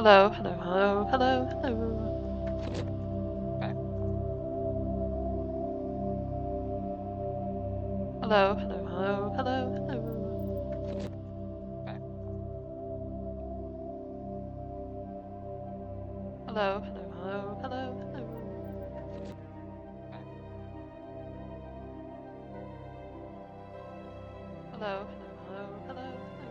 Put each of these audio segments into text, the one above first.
Hello, hello, hello, hello, hello. Okay. Hello, hello, hello, hello, hello. Okay. Hello, hello, hello, hello, hello. Okay. Hello, hello, hello, hello, hello. Okay.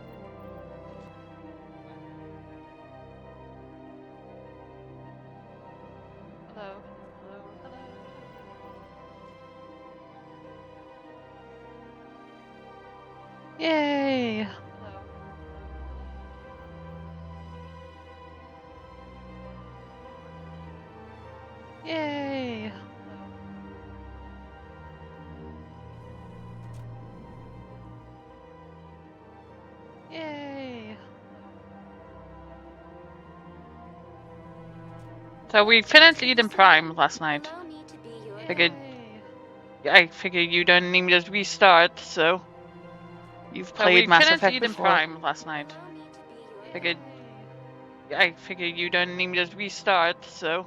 Hello, hello, hello, hello, hello. Yay! Hello, hello, hello, hello. Yay! Hello. Yay! Hello. So we finished Eden Prime last night. Figured I figured you don't need me to restart, so you've played Mass Effect Eden before. Prime last night. Figured I figured you don't need me to restart, so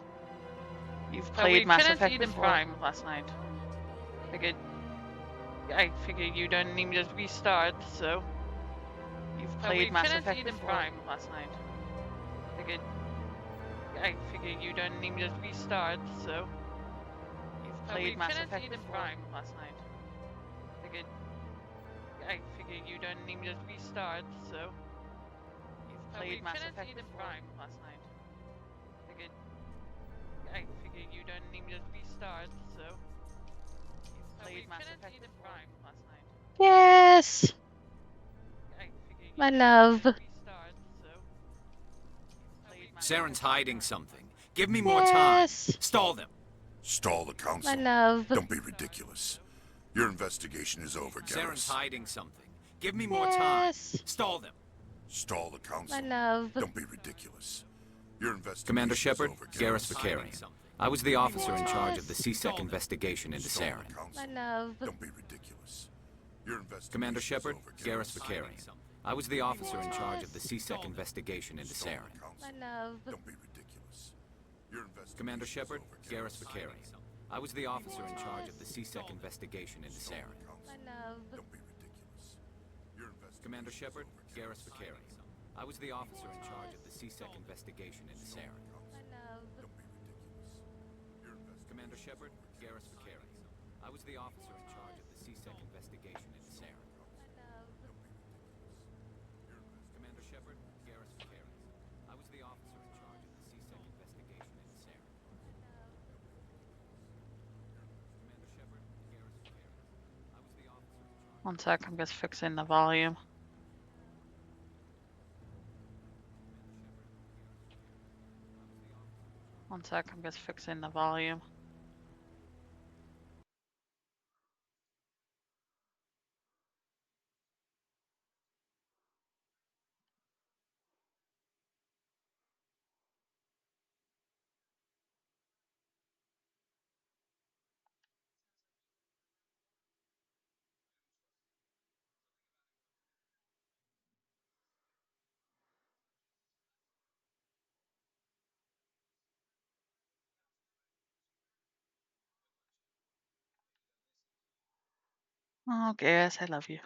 you've played Mass Effect Eden before. Prime last night. Figured I figured you don't need me to restart, so you've played Mass Effect Eden before. Prime last night. Figured I figured you don't need me to restart, so you've played Mass Effect Eden Prime last night. Figured I figured you don't need me to restart, so you've played Mass Effect Eden Prime last night. Figured I figured you don't need me to restart, so you've played Mass Effect Eden Prime last night. Yes, I figured you My don't love. need me to restart, so you've played Mass Saren's Effect hiding Eden Prime. something. Give me more time. Yes. Stall them. Stall the council. My love. Don't be ridiculous. Your investigation is over, Saren's Garrus. hiding something. Give me more time. Yes. Stall them. Stall the council. My love. Don't be ridiculous. Your investigation Commander is Shepard, over, Garrus Vakarian. I was the officer in charge of the Yes. CSEC investigation into Stall Saren. the council. My love. Don't be ridiculous. Your investigation Commander Shepard, is over, Garrus Vakarian. I was the officer in charge of the CSEC investigation into Stall Saren. the council. My love. Don't be ridiculous. Your investigation Commander Shepard, is over, Garrus Vakarian. I was the officer in charge of the CSEC investigation into Saren. My love. Don't be ridiculous. Your investigation Commander is Shepard, over, Garrus Vakarian. I was the officer in charge of the CSEC investigation into Saren. My love. Don't be ridiculous. Your investigation Commander Shepard, Garrus Vakarian. I was the officer in charge of the CSEC investigation into Saren. My love. Commander Shepard, Garrus Vakarian. I was the officer in charge of the CSEC investigation into Saren. Commander Shepard, Garrus Vakarian. I was the officer in charge. One sec, I'm just fixing the volume. One sec, I'm just fixing the volume. Oh, Garrus, I love you.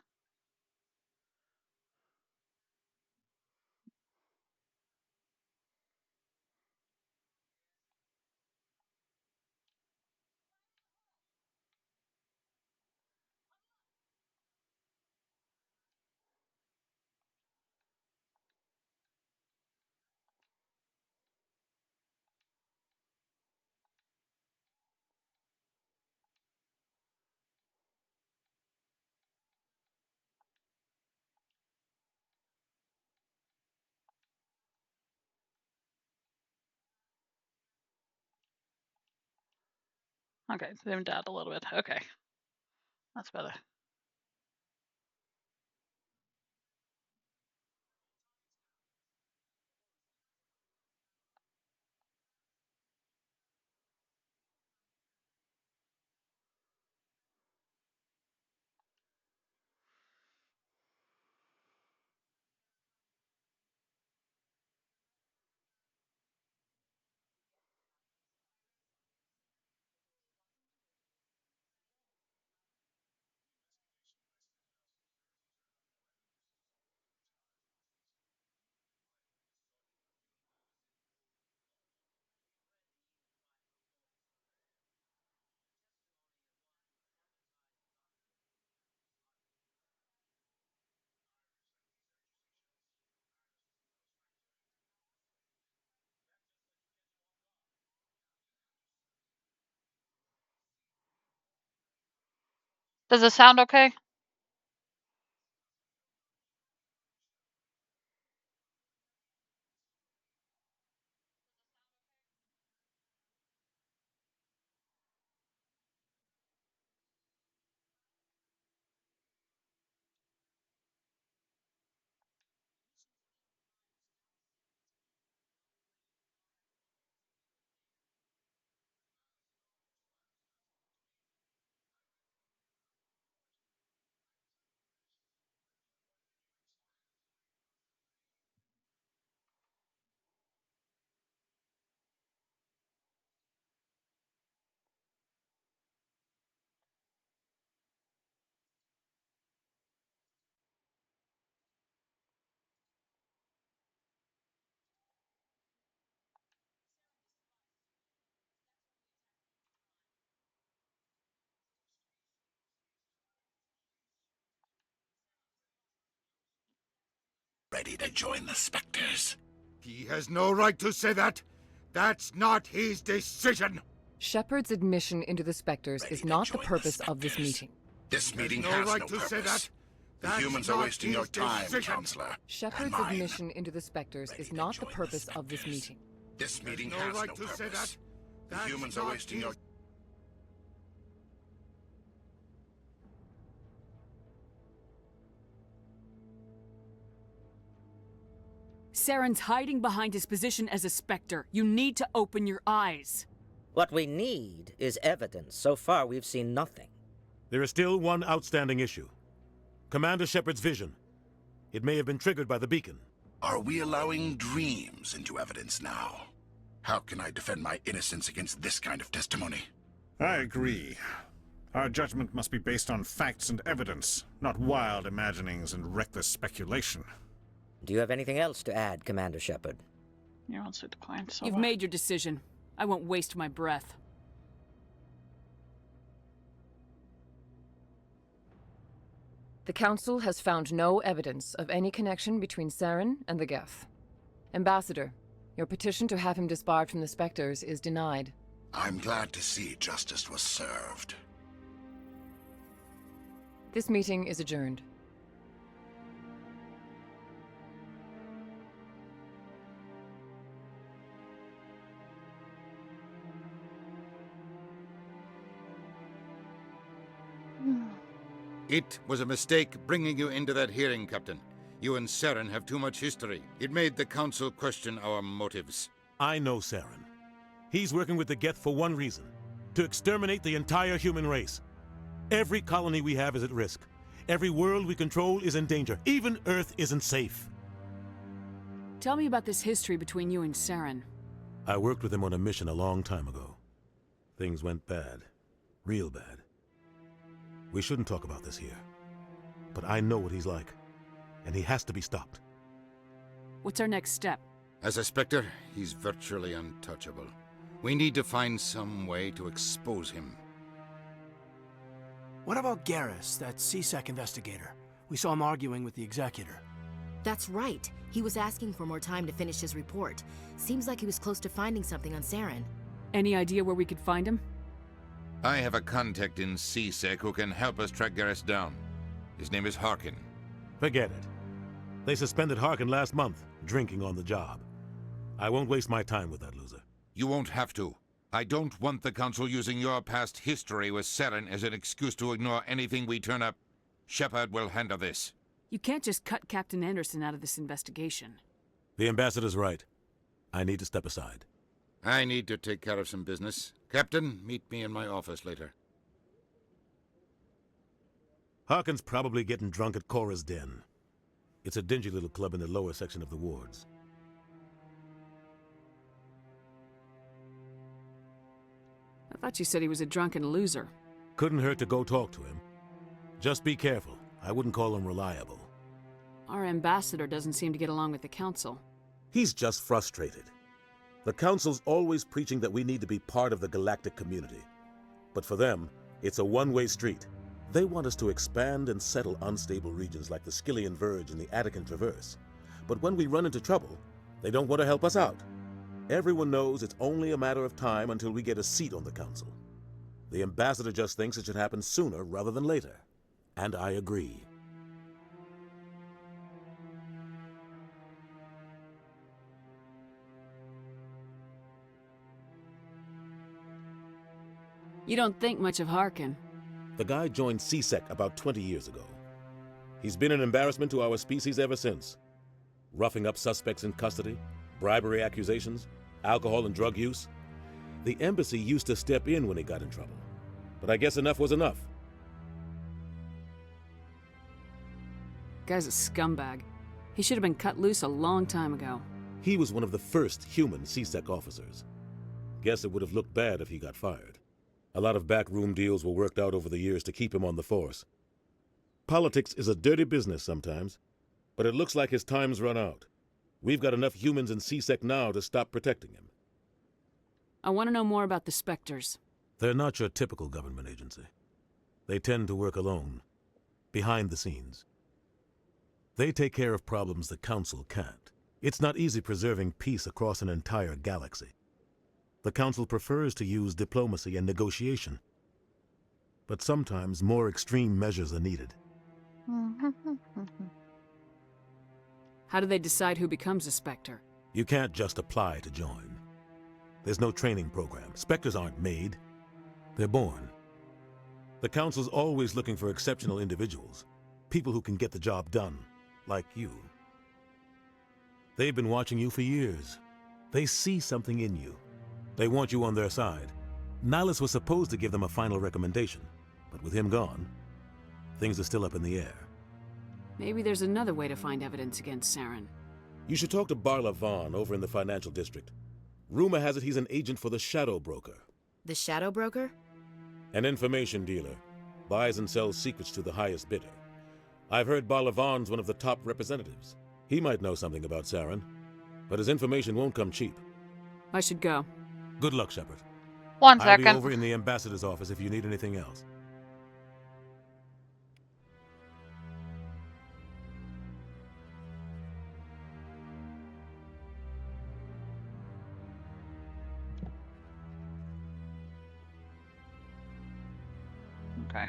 Okay, zoomed out a little bit. Okay, that's better. Does it sound okay? Ready to join the Spectres? He has no right to say that. That's not his decision. Shepard's admission into the Spectres is not the purpose of this meeting. This meeting no has right no to purpose. say that. The That's humans are not wasting your his time, decision. Counselor. Shepard's and mine. admission into the Spectres is not the purpose of this meeting. This meeting no has right no to purpose. say that. The That's humans are not wasting your... his- Saren's hiding behind his position as a Spectre. You need to open your eyes. What we need is evidence. So far, we've seen nothing. There is still one outstanding issue. Commander Shepard's vision. It may have been triggered by the beacon. Are we allowing dreams into evidence now? How can I defend my innocence against this kind of testimony? I agree. Our judgment must be based on facts and evidence, not wild imaginings and reckless speculation. Do you have anything else to add, Commander Shepard? You want to decline, so You've made your decision. I won't waste my breath. The Council has found no evidence of any connection between Saren and the Geth. Ambassador, your petition to have him disbarred from the Spectres is denied. I'm glad to see justice was served. This meeting is adjourned. It was a mistake bringing you into that hearing, Captain. You and Saren have too much history. It made the Council question our motives. I know Saren. He's working with the Geth for one reason. To exterminate the entire human race. Every colony we have is at risk. Every world we control is in danger. Even Earth isn't safe. Tell me about this history between you and Saren. I worked with him on a mission a long time ago. Things went bad. Real bad. We shouldn't talk about this here. But I know what he's like. And he has to be stopped. What's our next step? As a Spectre, he's virtually untouchable. We need to find some way to expose him. What about Garrus, that CSEC investigator? We saw him arguing with the Executor. That's right. He was asking for more time to finish his report. Seems like he was close to finding something on Saren. Any idea where we could find him? I have a contact in CSEC who can help us track Garrus down. His name is Harkin. Forget it. They suspended Harkin last month, drinking on the job. I won't waste my time with that loser. You won't have to. I don't want the Council using your past history with Saren as an excuse to ignore anything we turn up. Shepard will handle this. You can't just cut Captain Anderson out of this investigation. The Ambassador's right. I need to step aside. I need to take care of some business. Captain, meet me in my office later. Harkin's probably getting drunk at Cora's Den. It's a dingy little club in the lower section of the wards. I thought you said he was a drunken loser. Couldn't hurt to go talk to him. Just be careful. I wouldn't call him reliable. Our ambassador doesn't seem to get along with the Council. He's just frustrated. The Council's always preaching that we need to be part of the galactic community. But for them, it's a one-way street. They want us to expand and settle unstable regions like the Skyllian Verge and the Attican Traverse. But when we run into trouble, they don't want to help us out. Everyone knows it's only a matter of time until we get a seat on the Council. The ambassador just thinks it should happen sooner rather than later. And I agree. You don't think much of Harkin. The guy joined CSEC about 20 years ago. He's been an embarrassment to our species ever since. Roughing up suspects in custody, bribery accusations, alcohol and drug use. The embassy used to step in when he got in trouble. But I guess enough was enough. Guy's a scumbag. He should have been cut loose a long time ago. He was one of the first human CSEC officers. Guess it would have looked bad if he got fired. A lot of backroom deals were worked out over the years to keep him on the force. Politics is a dirty business sometimes, but it looks like his time's run out. We've got enough humans in CSEC now to stop protecting him. I want to know more about the Spectres. They're not your typical government agency. They tend to work alone, behind the scenes. They take care of problems the Council can't. It's not easy preserving peace across an entire galaxy. The Council prefers to use diplomacy and negotiation. But sometimes more extreme measures are needed. How do they decide who becomes a Spectre? You can't just apply to join. There's no training program. Spectres aren't made. They're born. The Council's always looking for exceptional individuals. People who can get the job done, like you. They've been watching you for years. They see something in you. They want you on their side. Nihilus was supposed to give them a final recommendation, but with him gone, things are still up in the air. Maybe there's another way to find evidence against Saren. You should talk to Barla Vaughn over in the financial district. Rumor has it he's an agent for the Shadow Broker. The Shadow Broker? An information dealer. Buys and sells secrets to the highest bidder. I've heard Barla Vaughn's one of the top representatives. He might know something about Saren, but his information won't come cheap. I should go. Good luck, Shepard. 1 second. I'll be over in the ambassador's office if you need anything else. Okay.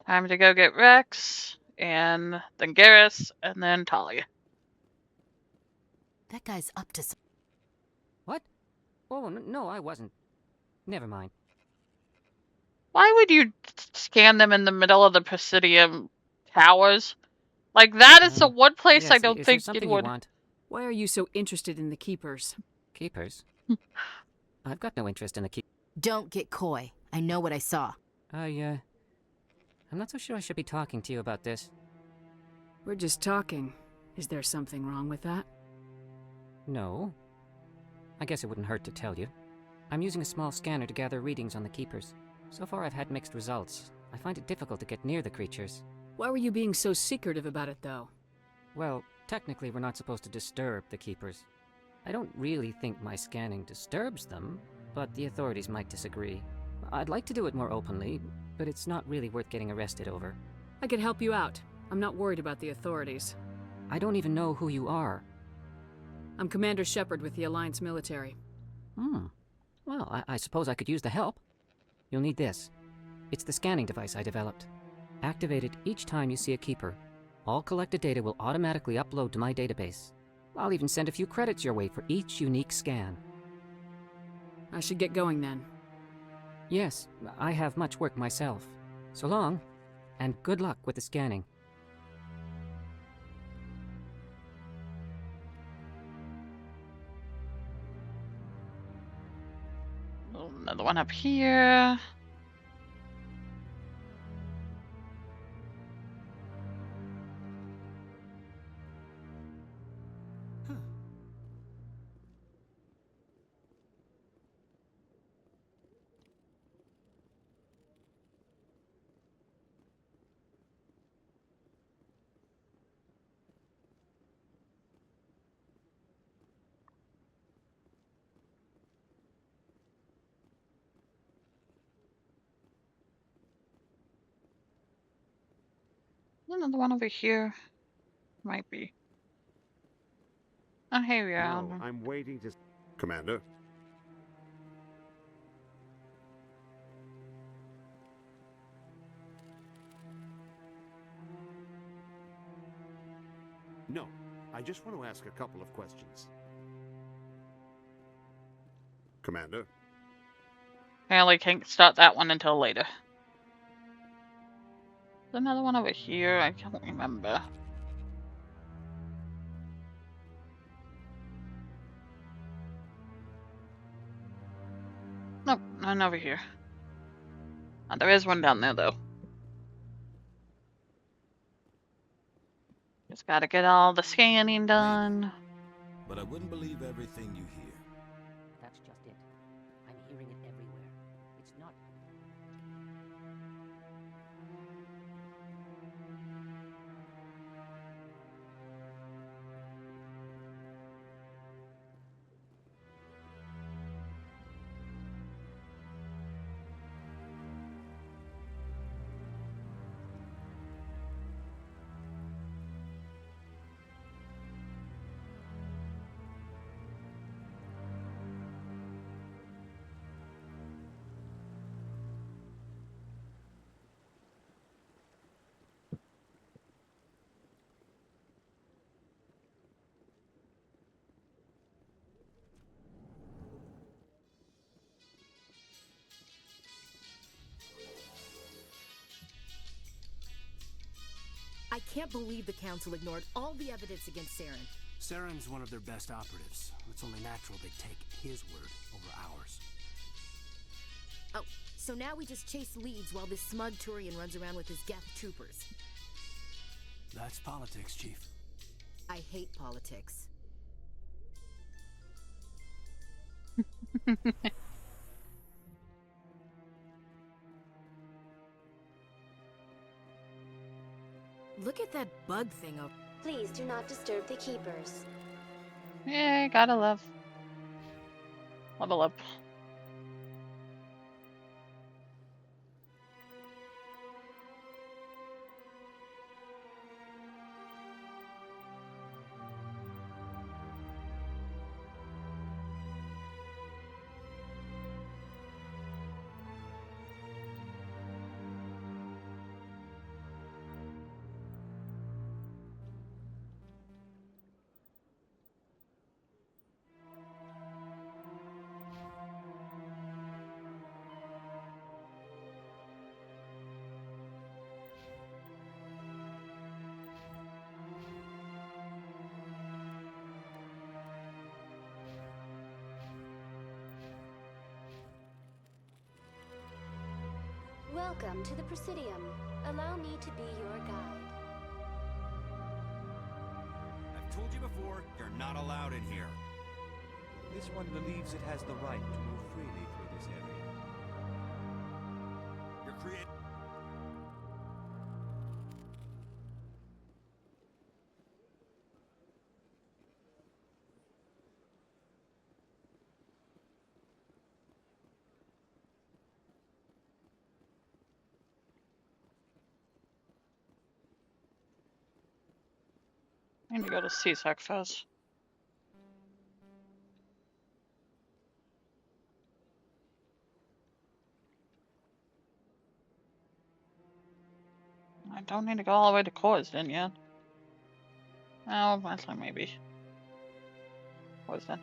Time to go get Rex, and then Garrus, and then Talia. That guy's up to some... What? Oh, no, I wasn't. Never mind. Why would you scan them in the middle of the Presidium towers? Like, that is the one place yes, I don't is think there it something would... you want? Why are you so interested in the Keepers? Keepers? I've got no interest in the keep. Don't get coy. I know what I saw. I'm not so sure I should be talking to you about this. We're just talking. Is there something wrong with that? No. I guess it wouldn't hurt to tell you. I'm using a small scanner to gather readings on the Keepers. So far I've had mixed results. I find it difficult to get near the creatures. Why were you being so secretive about it, though? Well, technically we're not supposed to disturb the Keepers. I don't really think my scanning disturbs them, but the authorities might disagree. I'd like to do it more openly, but it's not really worth getting arrested over. I could help you out. I'm not worried about the authorities. I don't even know who you are. I'm Commander Shepard with the Alliance military. Well, I suppose I could use the help. You'll need this. It's the scanning device I developed. Activate it each time you see a Keeper. All collected data will automatically upload to my database. I'll even send a few credits your way for each unique scan. I should get going then. Yes, I have much work myself. So long, and good luck with the scanning. Oh, another one up here. Another one over here. Might be. Oh, here we are. No, I'm waiting to... Commander? No, I just want to ask a couple of questions. Commander? Apparently can't start that one until later. There's another one over here, I can't remember. Nope, none over here. Oh, there is one down there though. Just gotta get all the scanning done. But I wouldn't believe everything you hear. That's just it. I'm hearing it everywhere. It's not... I can't believe the Council ignored all the evidence against Saren. Saren's one of their best operatives. It's only natural they'd take his word over ours. Oh, so now we just chase leads while this smug Turian runs around with his Geth troopers. That's politics, Chief. I hate politics. Look at that bug thing over. Please do not disturb the keepers. Yeah, gotta love. Level up. Welcome to the Presidium. Allow me to be your guide. I've told you before, you're not allowed in here. This one believes it has the right to move freely through this area. You're creating... I need to go to CSAC first. I don't need to go all the way to Corsden yet. Oh, actually maybe. Corsden.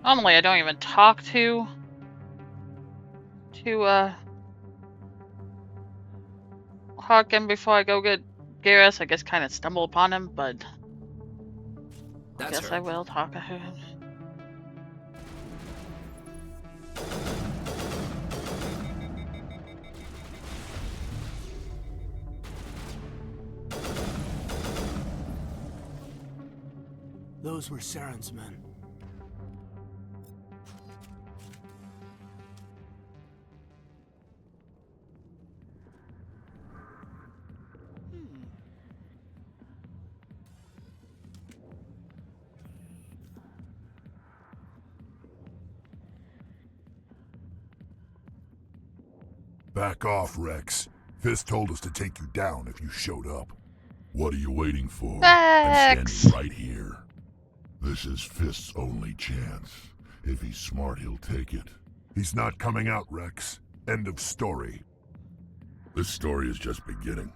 Normally I don't even talk to Harkin before I go get Garrus. I guess kind of stumble upon him, but I guess I will talk to him. Those were Saren's men. Back off, Rex. Fist told us to take you down if you showed up. What are you waiting for? I'm standing right here. This is Fist's only chance. If he's smart, he'll take it. He's not coming out, Rex. End of story. This story is just beginning.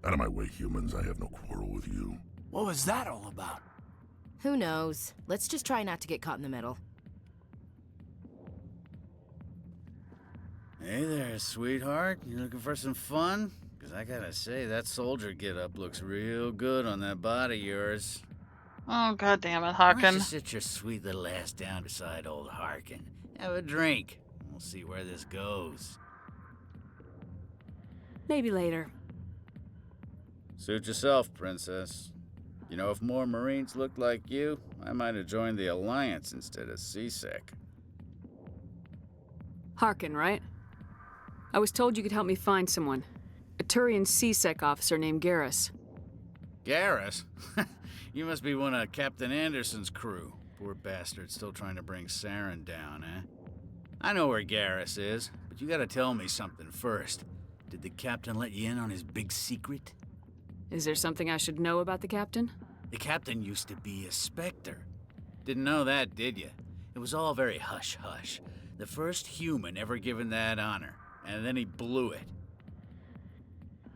Out of my way, humans. I have no quarrel with you. What was that all about? Who knows? Let's just try not to get caught in the middle. Hey there, sweetheart. You looking for some fun? Because I gotta say, that soldier get-up looks real good on that body of yours. Oh, God damn it, Why Harkin. don't you sit your sweet little ass down beside old Harkin? Have a drink. We'll see where this goes. Maybe later. Suit yourself, princess. You know, if more Marines looked like you, I might have joined the Alliance instead of CSEC. Harkin, right? I was told you could help me find someone. A Turian CSEC officer named Garrus. Garrus? You must be one of Captain Anderson's crew. Poor bastard still trying to bring Saren down, eh? I know where Garrus is, but you gotta tell me something first. Did the captain let you in on his big secret? Is there something I should know about the captain? The captain used to be a Spectre. Didn't know that, did you? It was all very hush-hush. The first human ever given that honor, and then he blew it.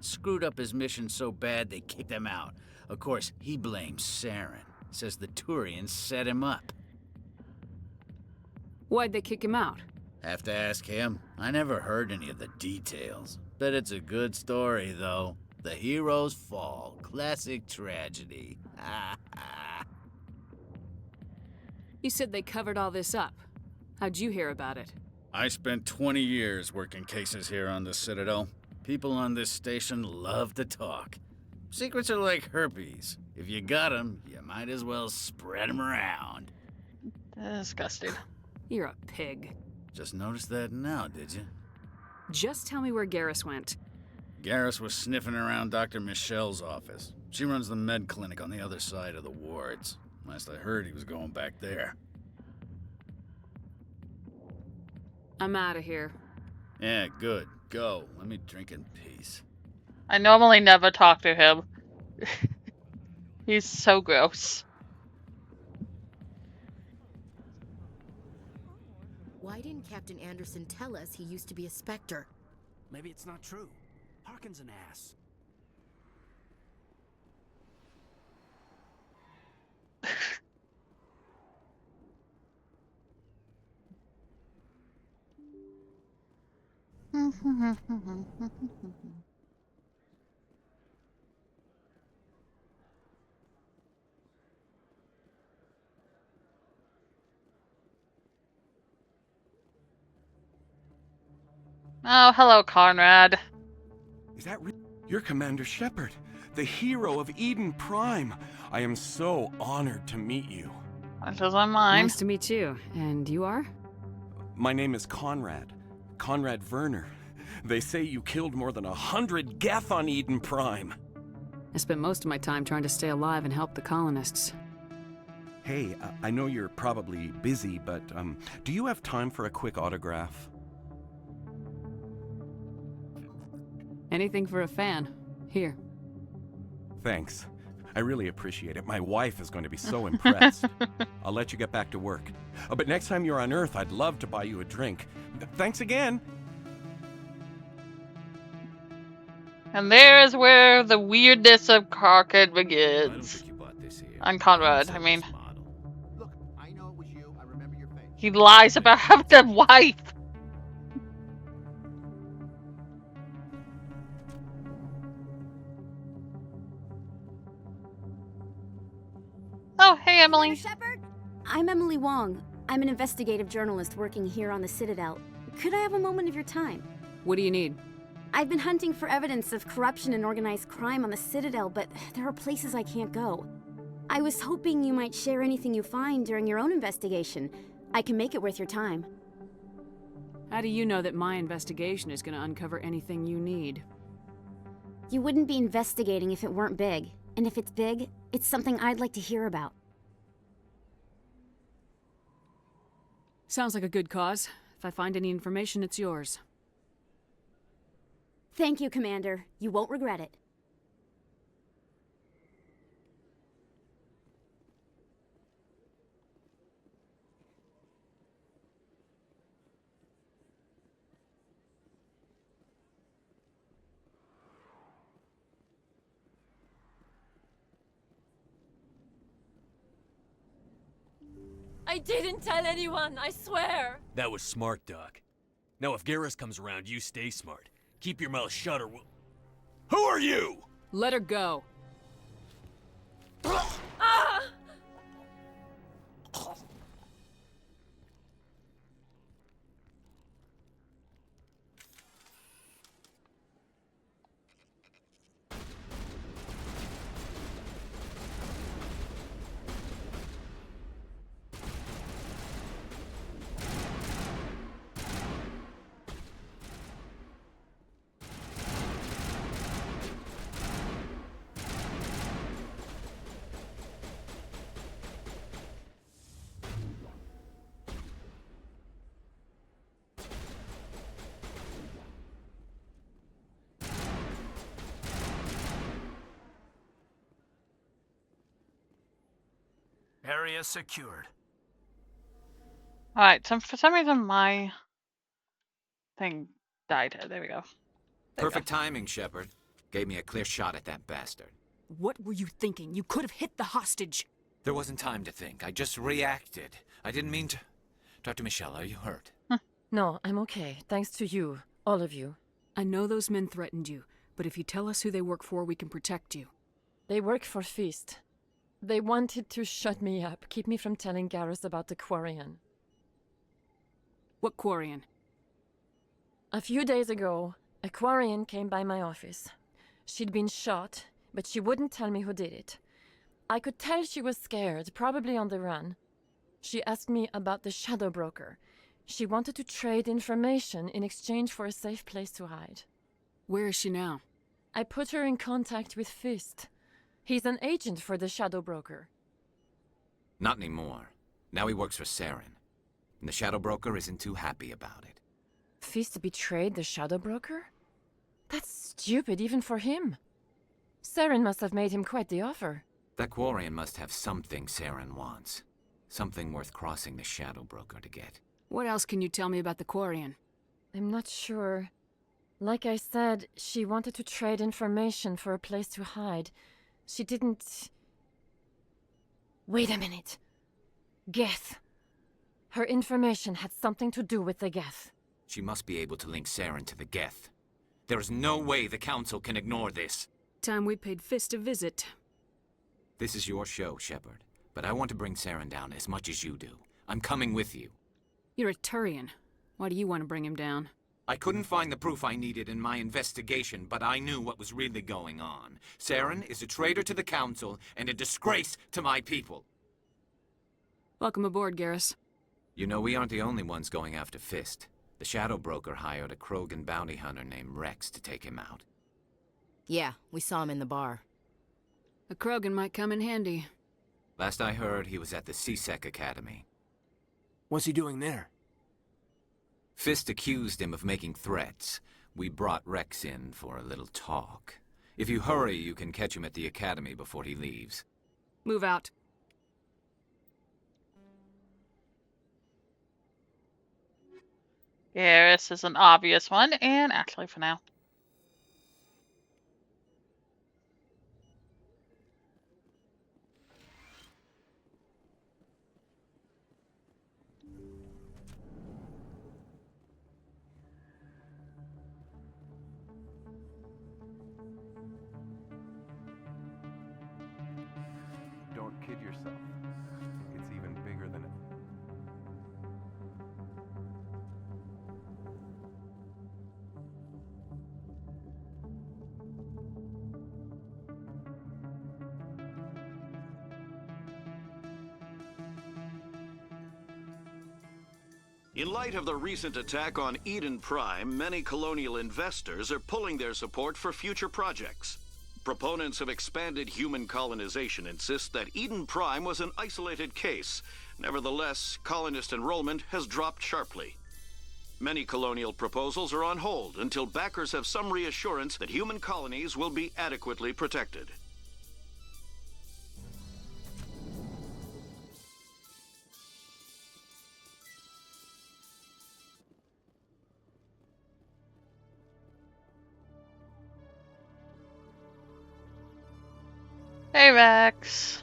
Screwed up his mission so bad they kicked him out. Of course, he blames Saren. Says the Turians set him up. Why'd they kick him out? Have to ask him. I never heard any of the details. Bet it's a good story, though. The hero's fall. Classic tragedy. You said they covered all this up. How'd you hear about it? I spent 20 years working cases here on the Citadel. People on this station love to talk. Secrets are like herpes. If you got 'em, you might as well spread 'em around. Disgusting. You're a pig. Just noticed that now, did you? Just tell me where Garrus went. Garrus was sniffing around Dr. Michelle's office. She runs the med clinic on the other side of the wards. Last I heard, he was going back there. I'm out of here. Yeah, good. Go. Let me drink in peace. I normally never talk to him. He's so gross. Why didn't Captain Anderson tell us he used to be a Spectre? Maybe it's not true. Harkin's an ass. Oh, hello, Conrad. Is that You're Commander Shepard, the hero of Eden Prime. I am so honored to meet you. That doesn't mind. Nice to meet you. And you are? My name is Conrad. Conrad Werner. They say you killed more than 100 Geth on Eden Prime. I spent most of my time trying to stay alive and help the colonists. Hey, I know you're probably busy, but do you have time for a quick autograph? Anything for a fan. Here. Thanks. I really appreciate it. My wife is going to be so impressed. I'll let you get back to work. But next time you're on Earth, I'd love to buy you a drink. Thanks again. And there's where the weirdness of Harkin begins. On Conrad, I mean. Look, I know it was you. I remember your face. He lies about having a wife. Oh, hey, Emily. Shepard? I'm Emily Wong. I'm an investigative journalist working here on the Citadel. Could I have a moment of your time? What do you need? I've been hunting for evidence of corruption and organized crime on the Citadel, but there are places I can't go. I was hoping you might share anything you find during your own investigation. I can make it worth your time. How do you know that my investigation is going to uncover anything you need? You wouldn't be investigating if it weren't big. And if it's big, it's something I'd like to hear about. Sounds like a good cause. If I find any information, it's yours. Thank you, Commander. You won't regret it. I didn't tell anyone, I swear! That was smart, Doc. Now if Garrus comes around, you stay smart. Keep your mouth shut or we'll... Who are you? Let her go. Ah! Area secured. Alright, so for some reason my thing died. There we go. Perfect timing, Shepard. Gave me a clear shot at that bastard. What were you thinking? You could have hit the hostage. There wasn't time to think. I just reacted. I didn't mean to... Dr. Michelle, are you hurt? No, I'm okay. Thanks to you. All of you. I know those men threatened you, but if you tell us who they work for, we can protect you. They work for Fist. They wanted to shut me up, keep me from telling Garrus about the Quarian. What Quarian? A few days ago, a Quarian came by my office. She'd been shot, but she wouldn't tell me who did it. I could tell she was scared, probably on the run. She asked me about the Shadow Broker. She wanted to trade information in exchange for a safe place to hide. Where is she now? I put her in contact with Fist. He's an agent for the Shadow Broker. Not anymore. Now he works for Saren. And the Shadow Broker isn't too happy about it. Fist betrayed the Shadow Broker? That's stupid even for him. Saren must have made him quite the offer. That Quarian must have something Saren wants. Something worth crossing the Shadow Broker to get. What else can you tell me about the Quarian? I'm not sure. Like I said, she wanted to trade information for a place to hide. She didn't... Wait a minute. Geth. Her information had something to do with the Geth. She must be able to link Saren to the Geth. There is no way the Council can ignore this. Time we paid Fist a visit. This is your show, Shepard. But I want to bring Saren down as much as you do. I'm coming with you. You're a Turian. Why do you want to bring him down? I couldn't find the proof I needed in my investigation, but I knew what was really going on. Saren is a traitor to the Council and a disgrace to my people. Welcome aboard, Garrus. You know, we aren't the only ones going after Fist. The Shadow Broker hired a Krogan bounty hunter named Rex to take him out. Yeah, we saw him in the bar. A Krogan might come in handy. Last I heard, he was at the C-Sec Academy. What's he doing there? Fist accused him of making threats. We brought Rex in for a little talk. If you hurry, you can catch him at the Academy before he leaves. Move out. Garrus is an obvious one, and actually for now. Don't kid yourself. It's even bigger than it. In light of the recent attack on Eden Prime, many colonial investors are pulling their support for future projects. Proponents of expanded human colonization insist that Eden Prime was an isolated case. Nevertheless, colonist enrollment has dropped sharply. Many colonial proposals are on hold until backers have some reassurance that human colonies will be adequately protected. Hey, Rex.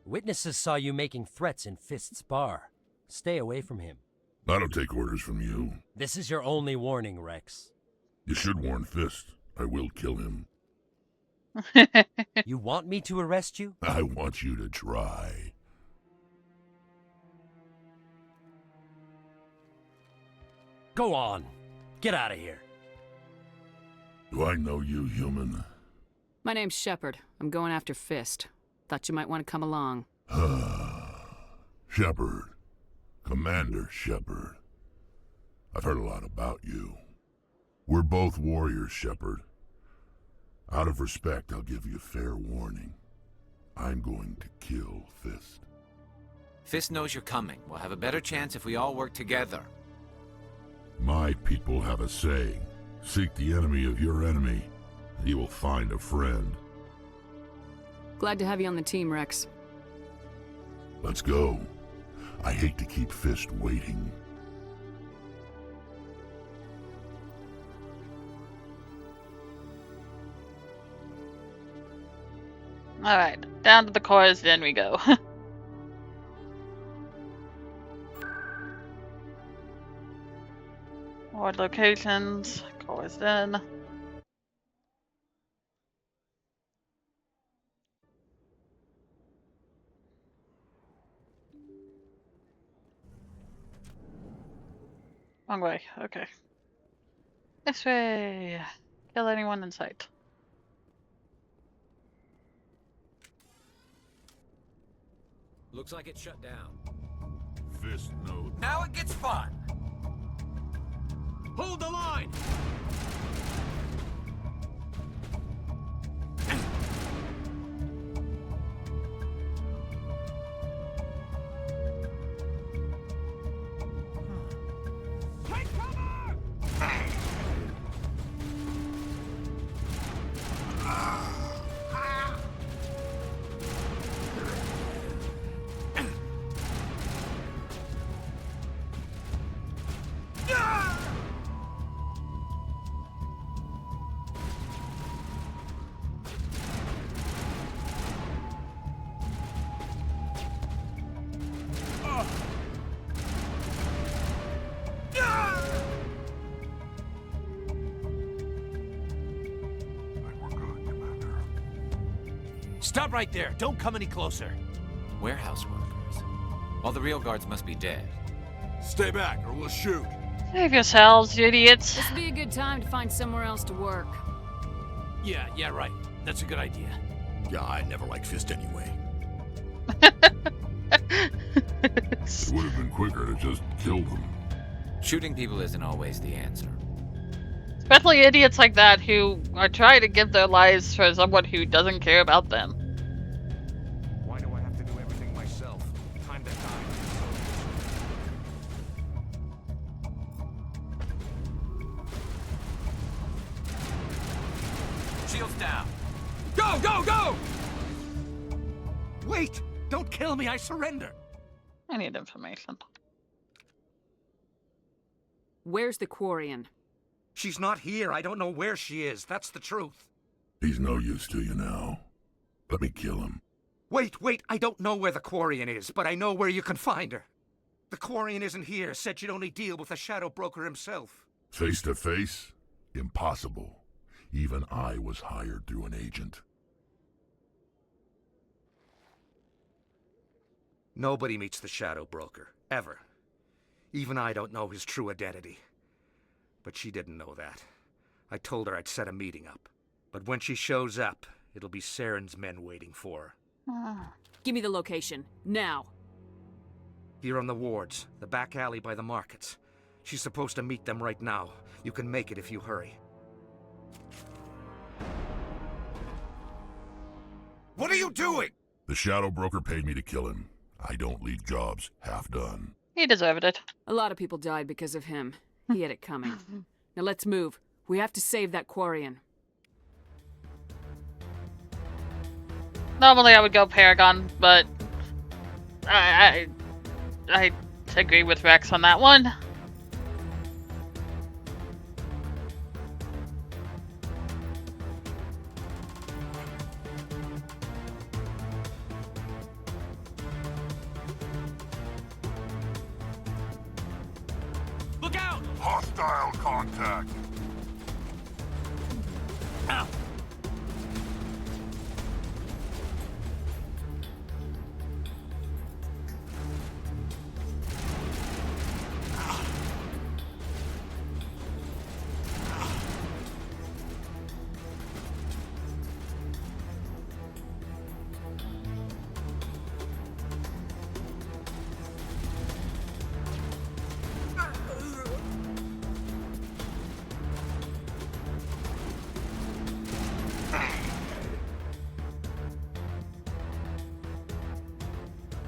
Witnesses saw you making threats in Fist's bar. Stay away from him. I don't take orders from you. This is your only warning, Rex. You should warn Fist. I will kill him. You want me to arrest you? I want you to try. Go on. Get out of here. Do I know you, human? My name's Shepard. I'm going after Fist. Thought you might want to come along. Shepard. Commander Shepard. I've heard a lot about you. We're both warriors, Shepard. Out of respect, I'll give you fair warning. I'm going to kill Fist. Fist knows you're coming. We'll have a better chance if we all work together. My people have a saying. Seek the enemy of your enemy, and you will find a friend. Glad to have you on the team, Rex. Let's go. I hate to keep Fist waiting. Alright, down to the cores, then we go. More locations, cores then. Wrong way, okay. This way. Kill anyone in sight. Looks like it's shut down. Fist node. Now it gets fun! Hold the line! Stop right there. Don't come any closer. Warehouse workers. All the real guards must be dead. Stay back or we'll shoot. Save yourselves, you idiots. This would be a good time to find somewhere else to work. Yeah, right. That's a good idea. Yeah, I never liked Fist anyway. It would have been quicker to just kill them. Shooting people isn't always the answer. Especially idiots like that who are trying to give their lives for someone who doesn't care about them. Why do I have to do everything myself? Time to time. Shields down. Go, go, go! Wait! Don't kill me, I surrender! I need information. Where's the Quarian? She's not here. I don't know where she is. That's the truth. He's no use to you now. Let me kill him. Wait. I don't know where the Quarian is, but I know where you can find her. The Quarian isn't here. Said she'd only deal with the Shadow Broker himself. Face to face? Impossible. Even I was hired through an agent. Nobody meets the Shadow Broker. Ever. Even I don't know his true identity. But she didn't know that. I told her I'd set a meeting up. But when she shows up, it'll be Saren's men waiting for her. Give me the location. Now. Here on the wards, the back alley by the markets. She's supposed to meet them right now. You can make it if you hurry. What are you doing? The Shadow Broker paid me to kill him. I don't leave jobs half done. He deserved it. A lot of people died because of him. He had it coming. Now let's move. We have to save that Quarian. Normally I would go Paragon, but I agree with Rex on that one. Look out! Hostile contact. Ow!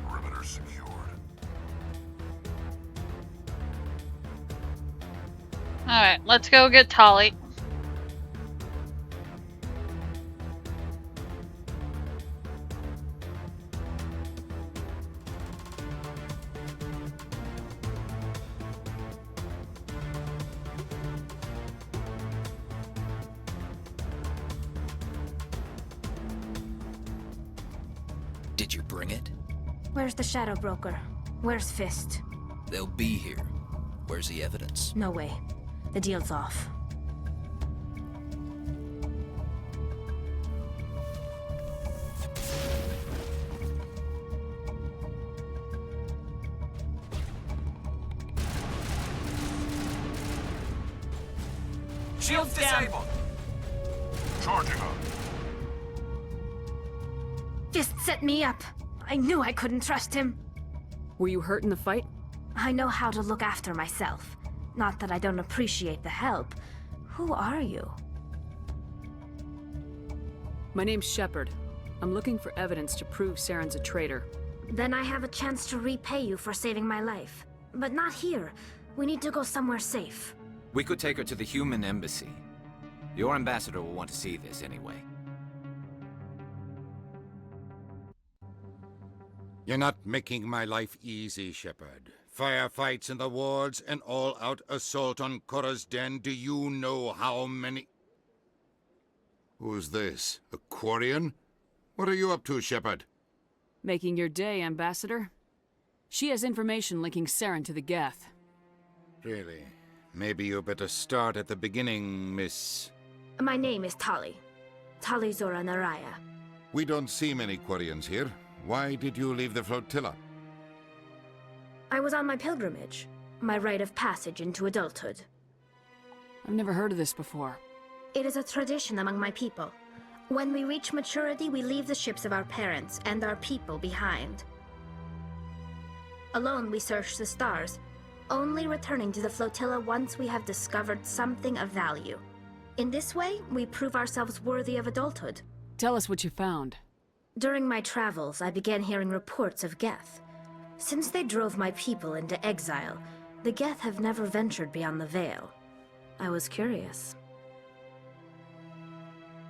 Perimeter secured. Alright, let's go get Tali. Did you bring it? Where's the Shadow Broker? Where's Fist? They'll be here. Where's the evidence? No way. The deal's off. Shields disabled! Charging up. Fist set me up. I knew I couldn't trust him. Were you hurt in the fight? I know how to look after myself. Not that I don't appreciate the help. Who are you? My name's Shepard. I'm looking for evidence to prove Saren's a traitor. Then I have a chance to repay you for saving my life. But not here. We need to go somewhere safe. We could take her to the human embassy. Your ambassador will want to see this anyway. You're not making my life easy, Shepard. Firefights in the wards, an all-out assault on Korra's den. Do you know how many... Who's this? A Quarian? What are you up to, Shepard? Making your day, Ambassador. She has information linking Saren to the Geth. Really? Maybe you better start at the beginning, Miss... My name is Tali. Tali Zora Naraya. We don't see many Quarians here. Why did you leave the flotilla? I was on my pilgrimage. My rite of passage into adulthood. I've never heard of this before. It is a tradition among my people. When we reach maturity, we leave the ships of our parents and our people behind. Alone, we search the stars, only returning to the flotilla once we have discovered something of value. In this way, we prove ourselves worthy of adulthood. Tell us what you found. During my travels, I began hearing reports of Geth. Since they drove my people into exile, the Geth have never ventured beyond the Veil. I was curious.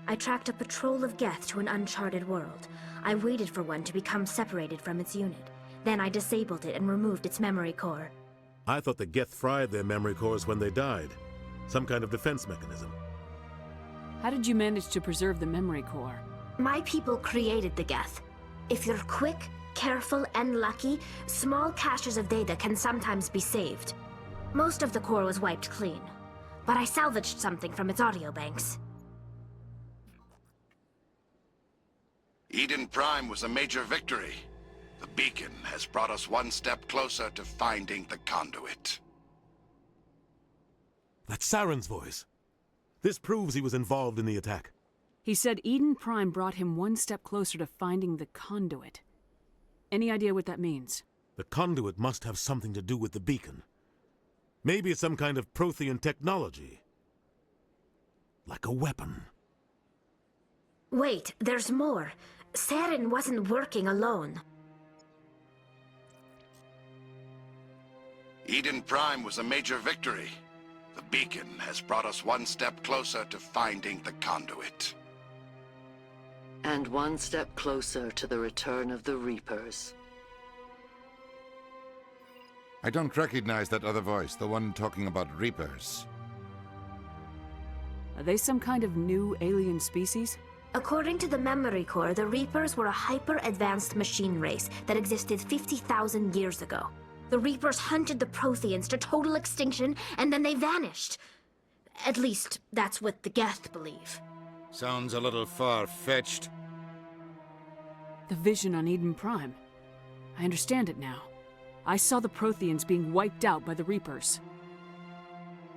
I tracked a patrol of Geth to an uncharted world. I waited for one to become separated from its unit. Then I disabled it and removed its memory core. I thought the Geth fried their memory cores when they died. Some kind of defense mechanism. How did you manage to preserve the memory core? My people created the Geth. If you're quick, careful, and lucky, small caches of data can sometimes be saved. Most of the core was wiped clean, but I salvaged something from its audio banks. Eden Prime was a major victory. The beacon has brought us one step closer to finding the conduit. That's Saren's voice. This proves he was involved in the attack. He said Eden Prime brought him one step closer to finding the conduit. Any idea what that means? The conduit must have something to do with the beacon. Maybe it's some kind of Prothean technology. Like a weapon. Wait, there's more. Saren wasn't working alone. Eden Prime was a major victory. The beacon has brought us one step closer to finding the conduit. And one step closer to the return of the Reapers. I don't recognize that other voice, the one talking about Reapers. Are they some kind of new alien species? According to the Memory Core, the Reapers were a hyper-advanced machine race that existed 50,000 years ago. The Reapers hunted the Protheans to total extinction, and then they vanished. At least, that's what the Geth believe. Sounds a little far-fetched. The vision on Eden Prime. I understand it now. I saw the Protheans being wiped out by the Reapers.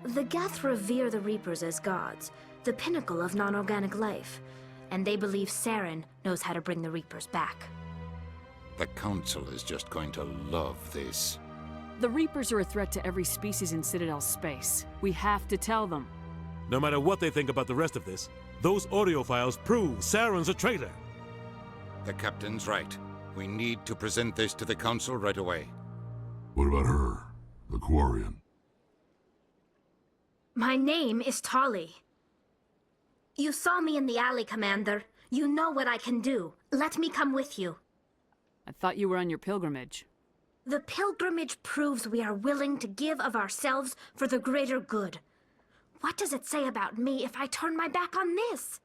The Geth revere the Reapers as gods, the pinnacle of non-organic life, and they believe Saren knows how to bring the Reapers back. The Council is just going to love this. The Reapers are a threat to every species in Citadel space. We have to tell them. No matter what they think about the rest of this, those audio files prove Saren's a traitor. The Captain's right. We need to present this to the Council right away. What about her, the Quarian? My name is Tali. You saw me in the alley, Commander. You know what I can do. Let me come with you. I thought you were on your pilgrimage. The pilgrimage proves we are willing to give of ourselves for the greater good. What does it say about me if I turn my back on this?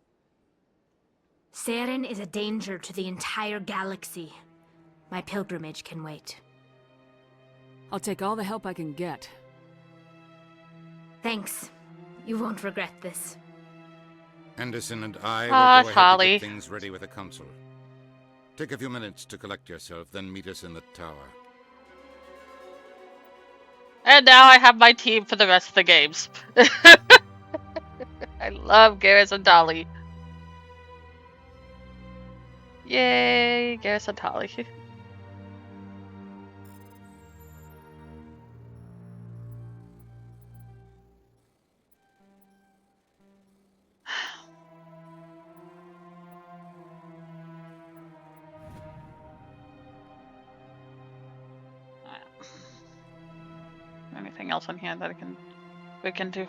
Saren is a danger to the entire galaxy. My pilgrimage can wait. I'll take all the help I can get. Thanks. You won't regret this. Anderson and I will go ahead Tali. to get things ready with the Council. Take a few minutes to collect yourself, then meet us in the tower. And now I have my team for the rest of the games. I love Garrus and Tali. Yay, Garrus and Tali. Anything else on here that we can do?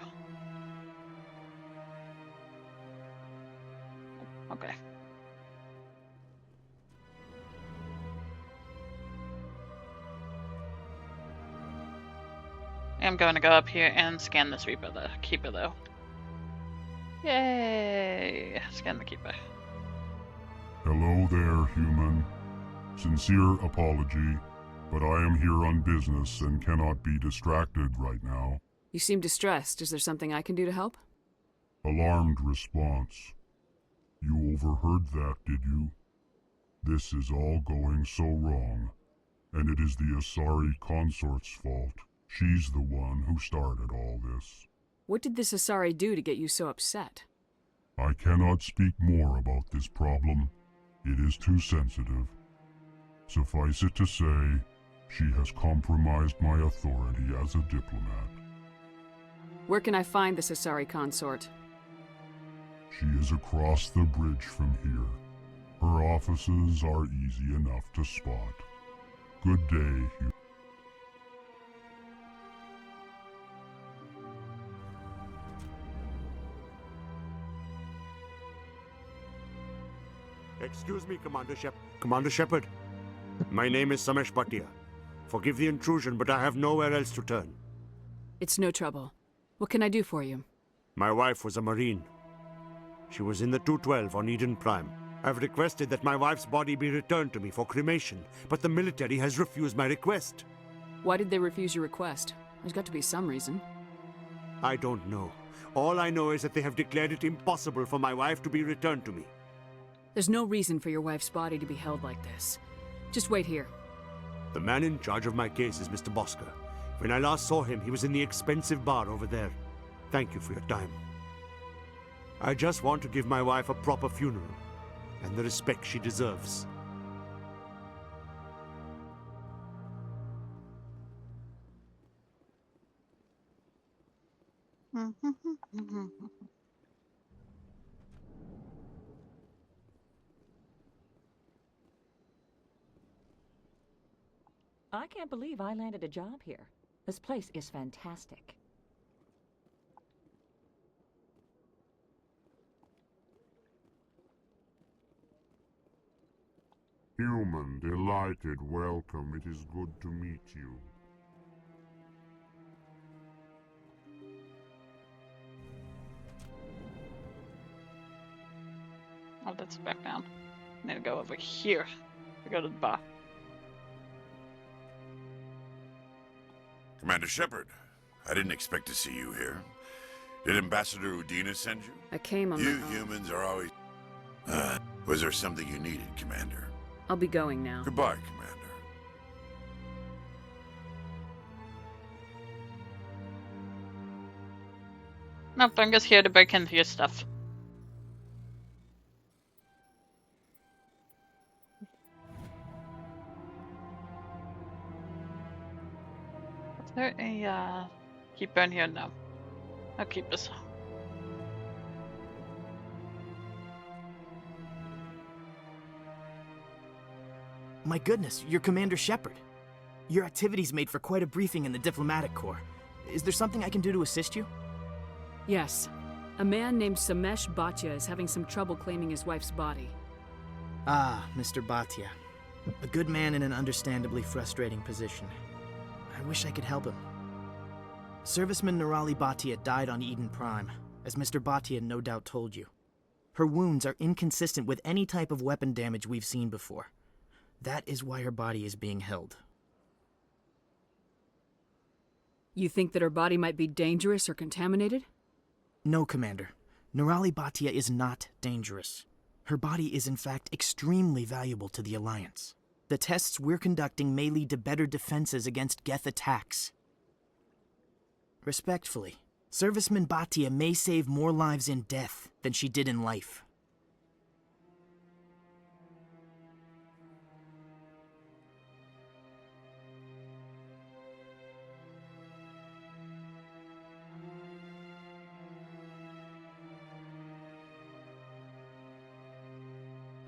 Okay. I'm going to go up here and scan this Reaper, the Keeper, though. Yay! Scan the Keeper. Hello there, human. Sincere apology, but I am here on business and cannot be distracted right now. You seem distressed. Is there something I can do to help? Alarmed response. You overheard that, did you? This is all going so wrong, and it is the Asari consort's fault. She's the one who started all this. What did this Asari do to get you so upset? I cannot speak more about this problem. It is too sensitive. Suffice it to say, she has compromised my authority as a diplomat. Where can I find this Asari consort? She is across the bridge from here. Her offices are easy enough to spot. Good day, Hugh. Excuse me, Commander Shepard. My name is Samesh Bhatia. Forgive the intrusion, but I have nowhere else to turn. It's no trouble. What can I do for you? My wife was a Marine. She was in the 212 on Eden Prime. I've requested that my wife's body be returned to me for cremation, but the military has refused my request. Why did they refuse your request? There's got to be some reason. I don't know. All I know is that they have declared it impossible for my wife to be returned to me. There's no reason for your wife's body to be held like this. Just wait here. The man in charge of my case is Mr. Bosker. When I last saw him, he was in the expensive bar over there. Thank you for your time. I just want to give my wife a proper funeral, and the respect she deserves. I can't believe I landed a job here. This place is fantastic. Human, delighted, welcome. It is good to meet you. Oh, that's back down. I need to go over here to go to the bar. Commander Shepard, I didn't expect to see you here. Did Ambassador Udina send you? I came on You my own. humans are always... was there something you needed, Commander? I'll be going now. Goodbye, Commander. Nope, I'm just here to break into your stuff. Is there a keeper in here? No. I'll keep this. My goodness, you're Commander Shepard. Your activities made for quite a briefing in the Diplomatic Corps. Is there something I can do to assist you? Yes. A man named Samesh Bhatia is having some trouble claiming his wife's body. Ah, Mr. Bhatia. A good man in an understandably frustrating position. I wish I could help him. Serviceman Nirali Bhatia died on Eden Prime, as Mr. Bhatia no doubt told you. Her wounds are inconsistent with any type of weapon damage we've seen before. That is why her body is being held. You think that her body might be dangerous or contaminated? No, Commander. Nirali Bhatia is not dangerous. Her body is in fact extremely valuable to the Alliance. The tests we're conducting may lead to better defenses against Geth attacks. Respectfully, Serviceman Bhatia may save more lives in death than she did in life.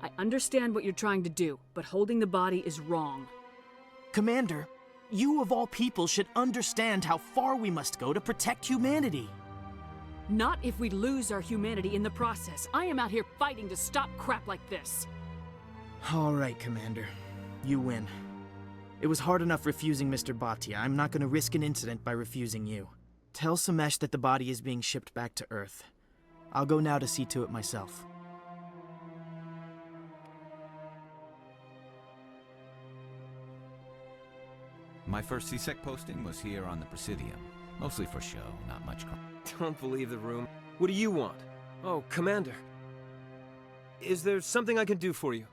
I understand what you're trying to do, but holding the body is wrong. Commander, you of all people should understand how far we must go to protect humanity. Not if we lose our humanity in the process. I am out here fighting to stop crap like this. All right, Commander. You win. It was hard enough refusing Mr. Bhatia. I'm not going to risk an incident by refusing you. Tell Samesh that the body is being shipped back to Earth. I'll go now to see to it myself. My first CSEC posting was here on the Presidium. Mostly for show, not much crime. Don't believe the room. What do you want? Oh, Commander. Is there something I can do for you?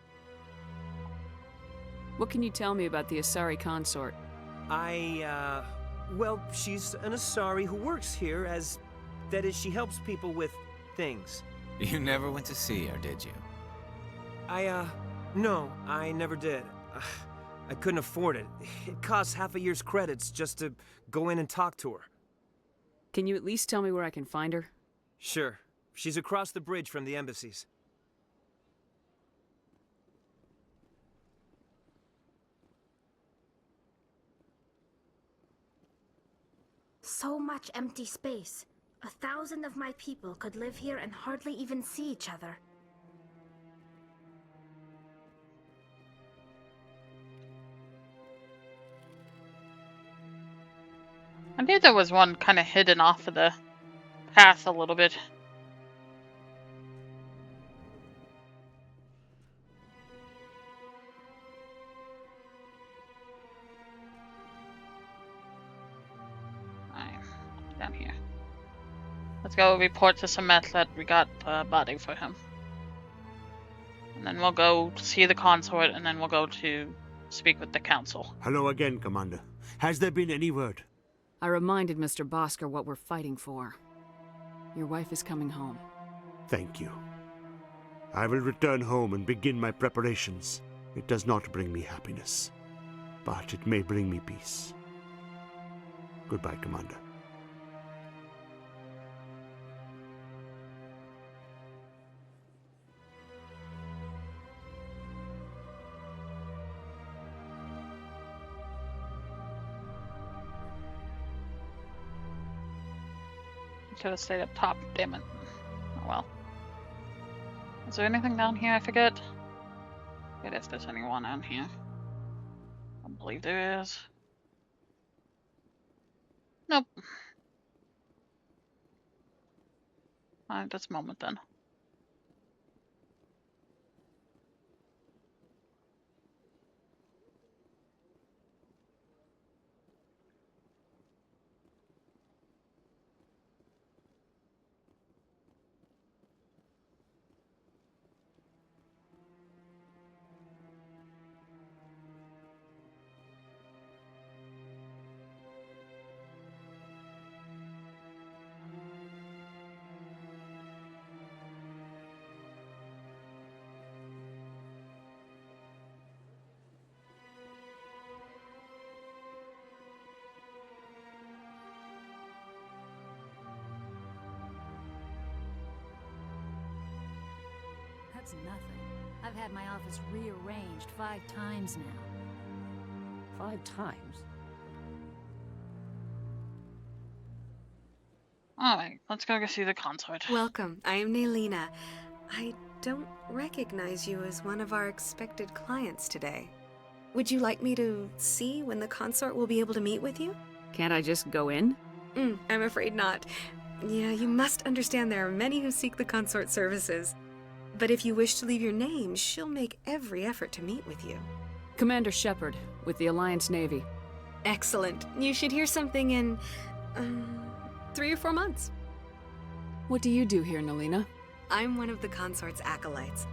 What can you tell me about the Asari consort? Well, she's an Asari who works here as... That is, she helps people with things. You never went to see her, did you? No, I never did. I couldn't afford it. It costs half a year's credits just to go in and talk to her. Can you at least tell me where I can find her? Sure. She's across the bridge from the embassies. So much empty space. 1,000 of my people could live here and hardly even see each other. I knew there was one kind of hidden off of the path a little bit. Alright, down here. Let's go report to Samesh that we got a body for him. And then we'll go see the consort, and then we'll go to speak with the council. Hello again, Commander. Has there been any word? I reminded Mr. Bhaskar what we're fighting for. Your wife is coming home. Thank you. I will return home and begin my preparations. It does not bring me happiness, but it may bring me peace. Goodbye, Commander. could have stayed up top, damn it. Oh well. Is there anything down here? I forget. Forget if there's anyone down here. I believe there is. Nope. Alright, that's a moment then. That's nothing. I've had my office rearranged 5 times now. 5 times? Alright, let's go see the consort. Welcome, I am Nelina. I don't recognize you as one of our expected clients today. Would you like me to see when the consort will be able to meet with you? Can't I just go in? I'm afraid not. Yeah, you must understand there are many who seek the consort services. But if you wish to leave your name, she'll make every effort to meet with you. Commander Shepard, with the Alliance Navy. Excellent. You should hear something in 3 or 4 months. What do you do here, Nelina? I'm one of the consort's acolytes.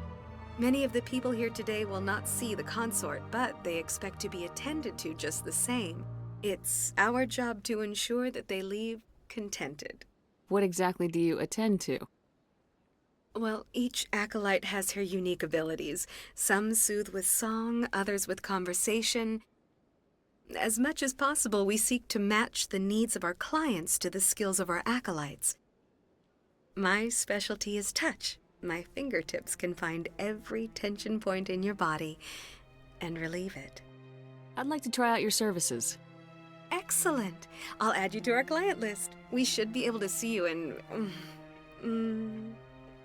Many of the people here today will not see the consort, but they expect to be attended to just the same. It's our job to ensure that they leave contented. What exactly do you attend to? Well, each acolyte has her unique abilities. Some soothe with song, others with conversation. As much as possible, we seek to match the needs of our clients to the skills of our acolytes. My specialty is touch. My fingertips can find every tension point in your body and relieve it. I'd like to try out your services. Excellent. I'll add you to our client list. We should be able to see you in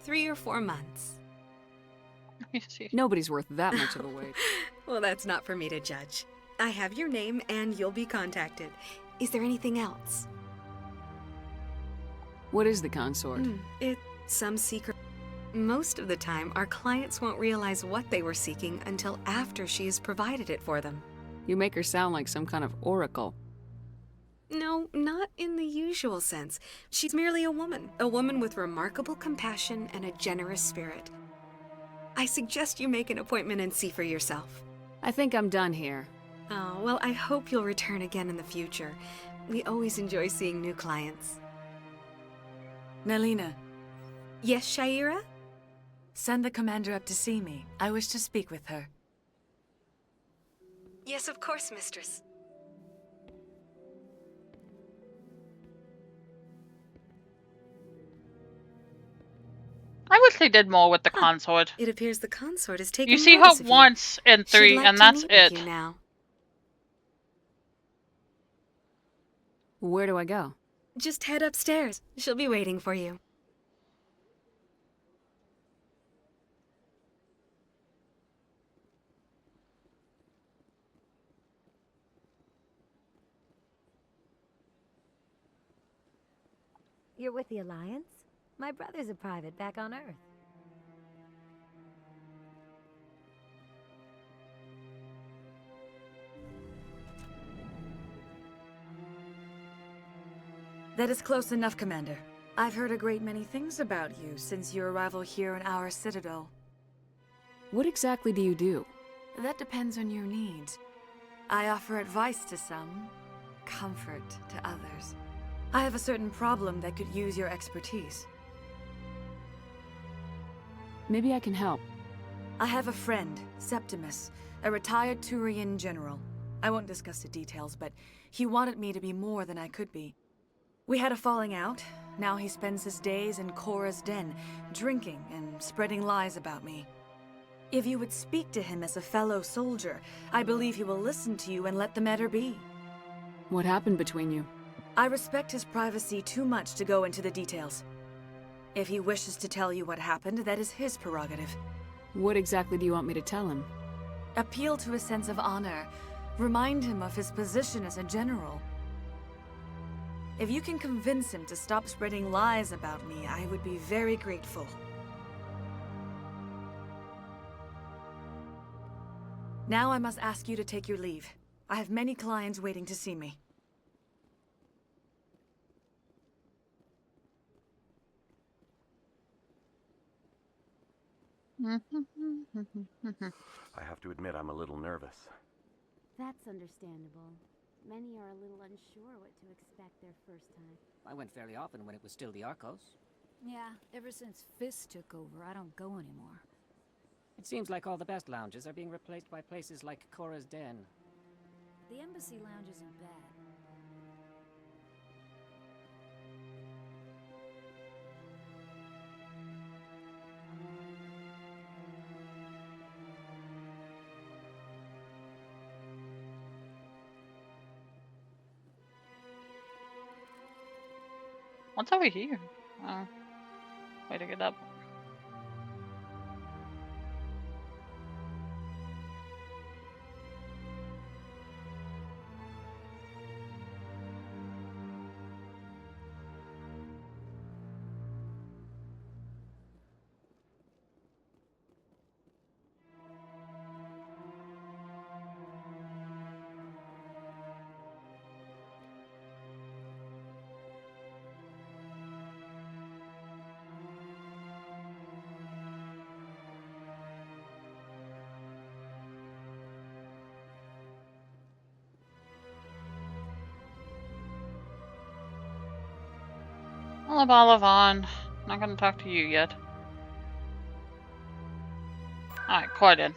3 or 4 months. Nobody's worth that much of a wait. Well, that's not for me to judge. I have your name and you'll be contacted. Is there anything else? What is the consort? It's some secret. Most of the time, our clients won't realize what they were seeking until after she has provided it for them. You make her sound like some kind of oracle. No, not in the usual sense. She's merely a woman with remarkable compassion and a generous spirit. I suggest you make an appointment and see for yourself. I think I'm done here. Oh, well, I hope you'll return again in the future. We always enjoy seeing new clients. Nelina. Yes, Shaira? Send the commander up to see me. I wish to speak with her. Yes, of course, mistress. I wish they did more with the consort. It appears the consort is taking You see her notice of you. once in 3, She'd like and to that's meet it. with you now. Where do I go? Just head upstairs. She'll be waiting for you. You're with the Alliance? My brother's a private back on Earth. That is close enough, Commander. I've heard a great many things about you since your arrival here in our citadel. What exactly do you do? That depends on your needs. I offer advice to some, comfort to others. I have a certain problem that could use your expertise. Maybe I can help. I have a friend, Septimus, a retired Turian general. I won't discuss the details, but he wanted me to be more than I could be. We had a falling out. Now he spends his days in Korra's den, drinking and spreading lies about me. If you would speak to him as a fellow soldier, I believe he will listen to you and let the matter be. What happened between you? I respect his privacy too much to go into the details. If he wishes to tell you what happened, that is his prerogative. What exactly do you want me to tell him? Appeal to his sense of honor. Remind him of his position as a general. If you can convince him to stop spreading lies about me, I would be very grateful. Now I must ask you to take your leave. I have many clients waiting to see me. I have to admit I'm a little nervous. That's understandable. Many are a little unsure what to expect their first time. I went fairly often when it was still the Arcos. Yeah, ever since Fist took over, I don't go anymore. It seems like all the best lounges are being replaced by places like Cora's Den. The Embassy Lounge isn't bad. What's over here? Oh, way to get up. Olivon, not gonna talk to you yet. Alright, Corden.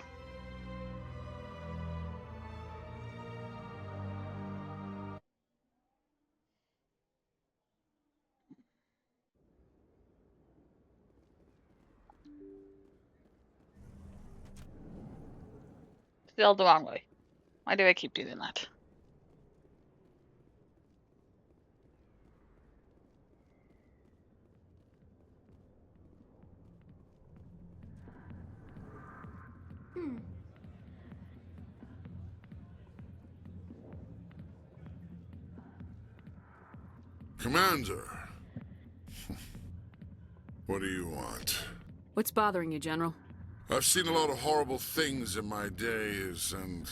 Still the wrong way. Why do I keep doing that? Commander! What do you want? What's bothering you, General? I've seen a lot of horrible things in my days, and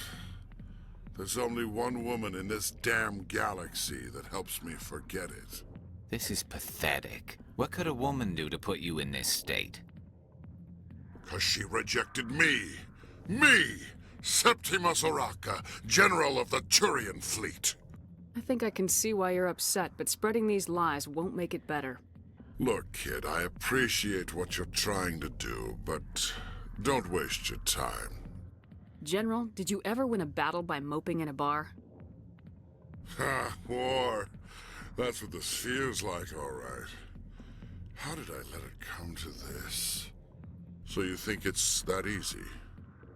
there's only one woman in this damn galaxy that helps me forget it. This is pathetic. What could a woman do to put you in this state? 'Cause she rejected me! Me! Septimus Oraka, General of the Turian Fleet! I think I can see why you're upset, but spreading these lies won't make it better. Look, kid, I appreciate what you're trying to do, but don't waste your time. General, did you ever win a battle by moping in a bar? Ha, war. That's what this feels like, all right. How did I let it come to this? So you think it's that easy?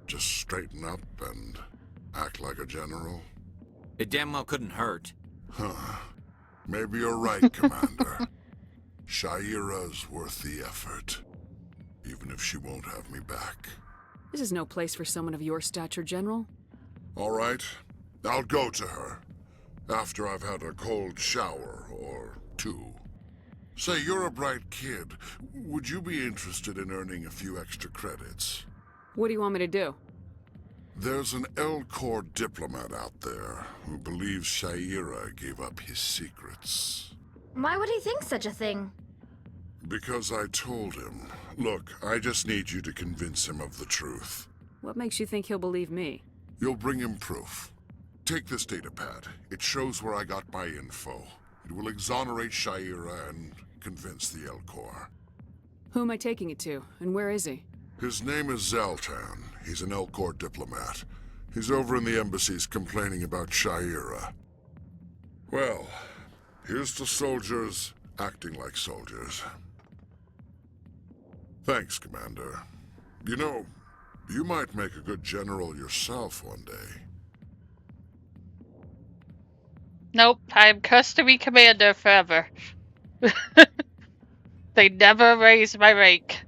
Just straighten up and act like a general? It damn well couldn't hurt. Huh. Maybe you're right, Commander. Sha'ira's worth the effort, even if she won't have me back. This is no place for someone of your stature, General. All right, I'll go to her, after I've had a cold shower or two. Say, you're a bright kid. Would you be interested in earning a few extra credits? What do you want me to do? There's an Elcor diplomat out there who believes Sha'ira gave up his secrets. Why would he think such a thing? Because I told him. Look, I just need you to convince him of the truth. What makes you think he'll believe me? You'll bring him proof. Take this datapad. It shows where I got my info. It will exonerate Sha'ira and convince the Elcor. Who am I taking it to, and where is he? His name is Zaltan. He's an Elcor diplomat. He's over in the embassies complaining about Sha'ira. Well, here's to soldiers acting like soldiers. Thanks, Commander. You know, you might make a good general yourself one day. Nope, I am cursed to be commander forever. They never raised my rank,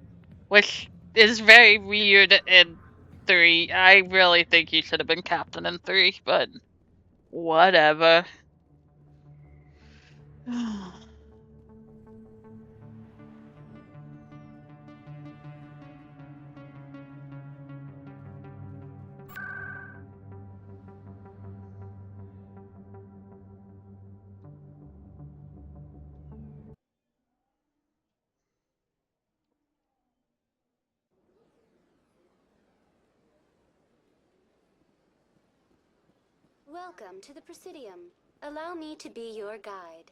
which is very weird in 3. I really think you should have been captain in 3, but whatever. Welcome to the Presidium. Allow me to be your guide.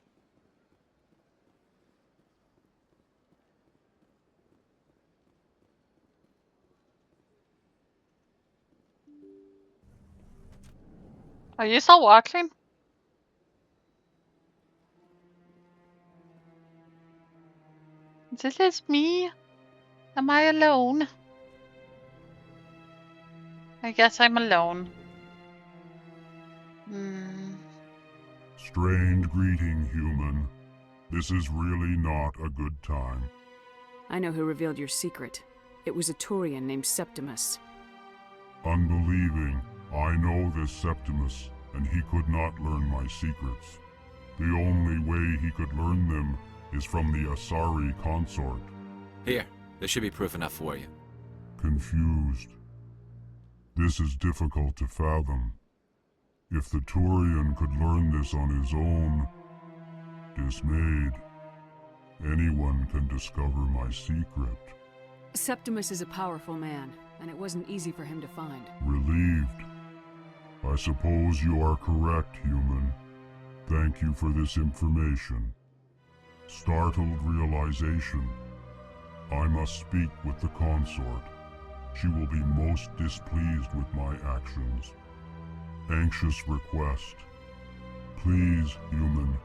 Are you still watching? This is me? Am I alone? I guess I'm alone. Strained greeting, human. This is really not a good time. I know who revealed your secret. It was a Turian named Septimus. Unbelieving, I know this Septimus, and he could not learn my secrets. The only way he could learn them is from the Asari consort. Here, there should be proof enough for you. Confused. This is difficult to fathom. If the Turian could learn this on his own, dismayed, anyone can discover my secret. Septimus is a powerful man, and it wasn't easy for him to find. Relieved. I suppose you are correct, human. Thank you for this information. Startled realization. I must speak with the consort. She will be most displeased with my actions. Anxious request. Please, human,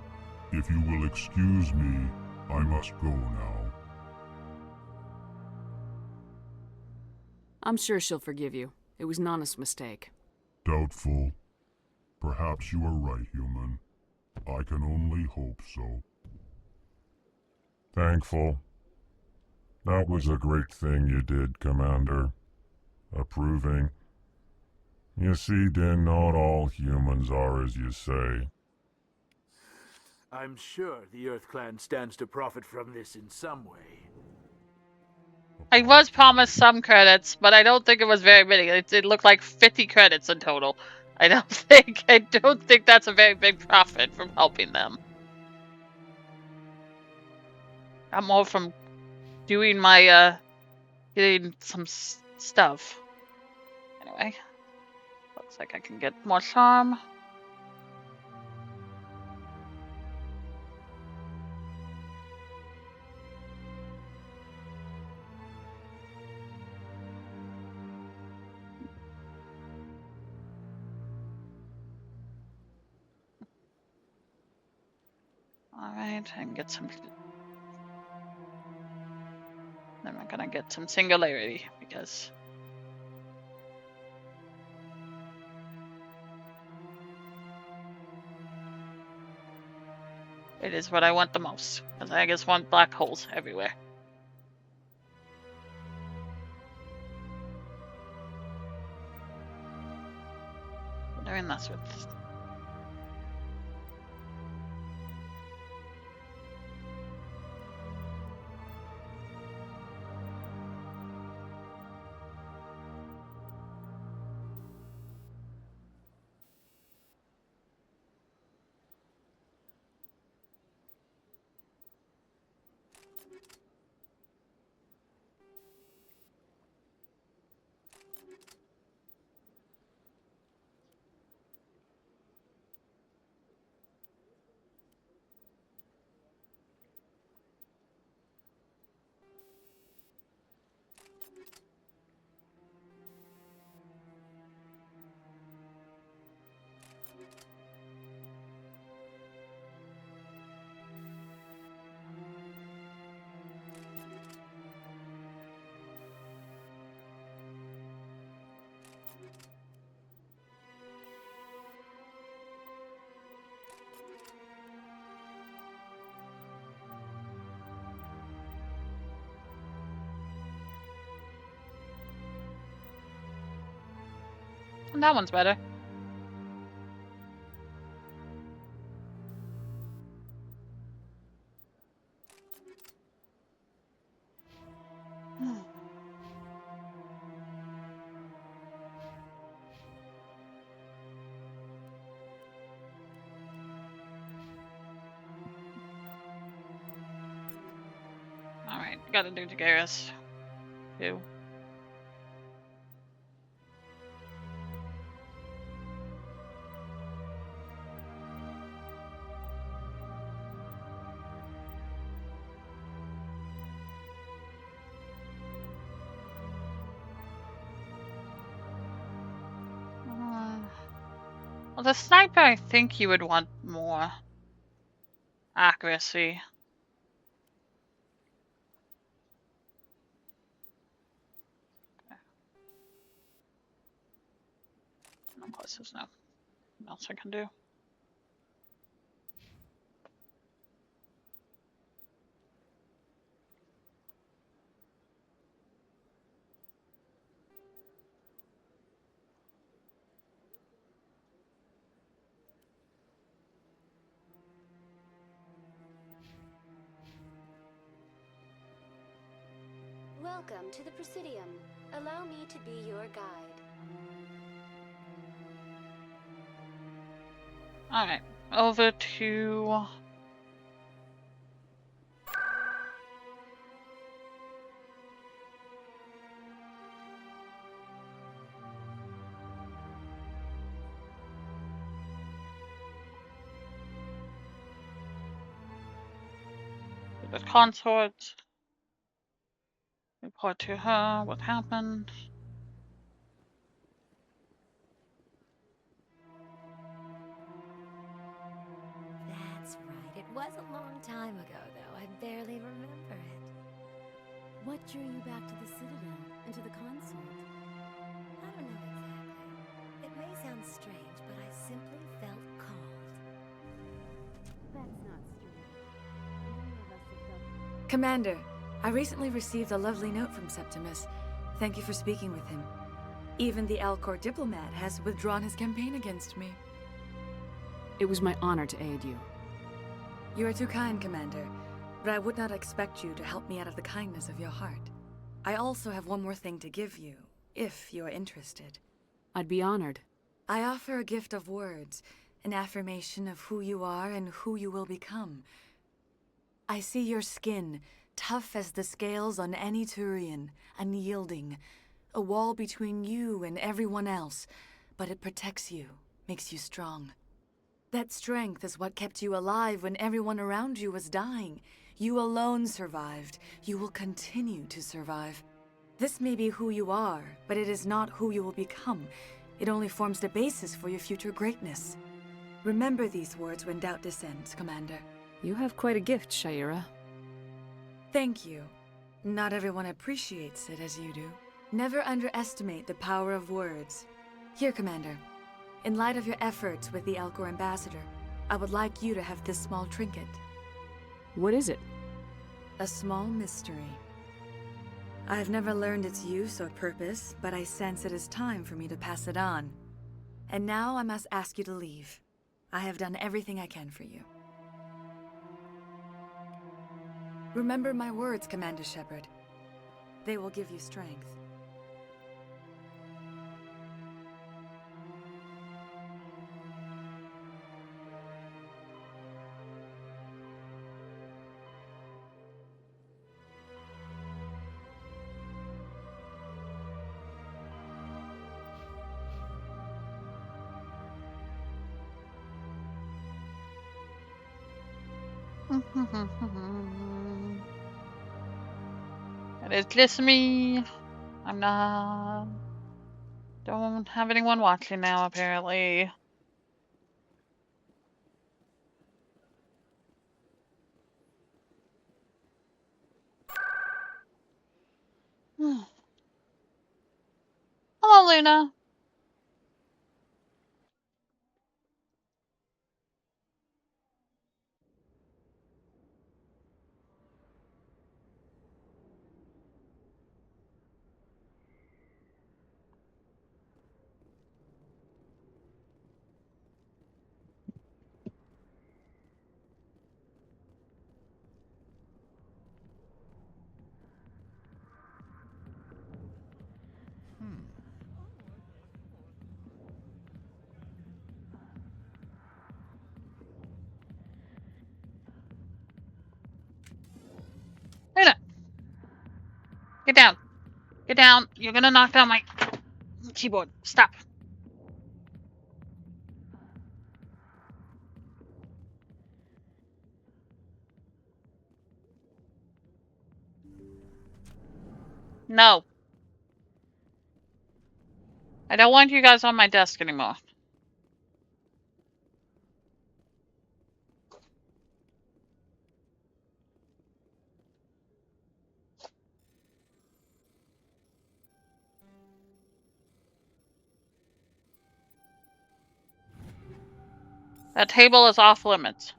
if you will excuse me, I must go now. I'm sure she'll forgive you. It was an honest mistake. Doubtful. Perhaps you are right, human. I can only hope so. Thankful. That was a great thing you did, Commander. Approving. You see, Din, not all humans are as you say. I'm sure the Earth Clan stands to profit from this in some way. I was promised some credits, but I don't think it was very many. It looked like 50 credits in total. I don't think that's a very big profit from helping them. I'm more from doing my, getting some stuff. Anyway. Looks like I can get more charm. Alright, I can get some... Then we're gonna get some singularity, because... it is what I want the most, because I just want black holes everywhere. We're doing this with... That one's better. Alright, gotta do Dagaris. Too. Well, the sniper, I think you would want more accuracy. No pluses, no. What else I can do? Welcome to the Presidium. Allow me to be your guide. Alright, over to... the consort. Report to her what happened. That's right. It was a long time ago, though. I barely remember it. What drew you back to the Citadel and to the consort? I don't know exactly. It may sound strange, but I simply felt called. That's not strange. Many of us have felt... Commander, I recently received a lovely note from Septimus. Thank you for speaking with him. Even the Alcor diplomat has withdrawn his campaign against me. It was my honor to aid you. You are too kind, Commander, but I would not expect you to help me out of the kindness of your heart. I also have one more thing to give you, if you are interested. I'd be honored. I offer a gift of words, an affirmation of who you are and who you will become. I see your skin, tough as the scales on any Turian, unyielding, a wall between you and everyone else, but it protects you, makes you strong. That strength is what kept you alive when everyone around you was dying. You alone survived. You will continue to survive. This may be who you are, but it is not who you will become. It only forms the basis for your future greatness. Remember these words when doubt descends, Commander. You have quite a gift, Sha'ira. Thank you. Not everyone appreciates it as you do. Never underestimate the power of words. Here, Commander. In light of your efforts with the Alcor ambassador, I would like you to have this small trinket. What is it? A small mystery. I have never learned its use or purpose, but I sense it is time for me to pass it on. And now I must ask you to leave. I have done everything I can for you. Remember my words, Commander Shepard. They will give you strength. It's just me. I'm not... Don't have anyone watching now, apparently. Hello, Luna. Luna! Get down. Get down. You're gonna knock down my keyboard. Stop. No. I don't want you guys on my desk anymore. That table is off limits.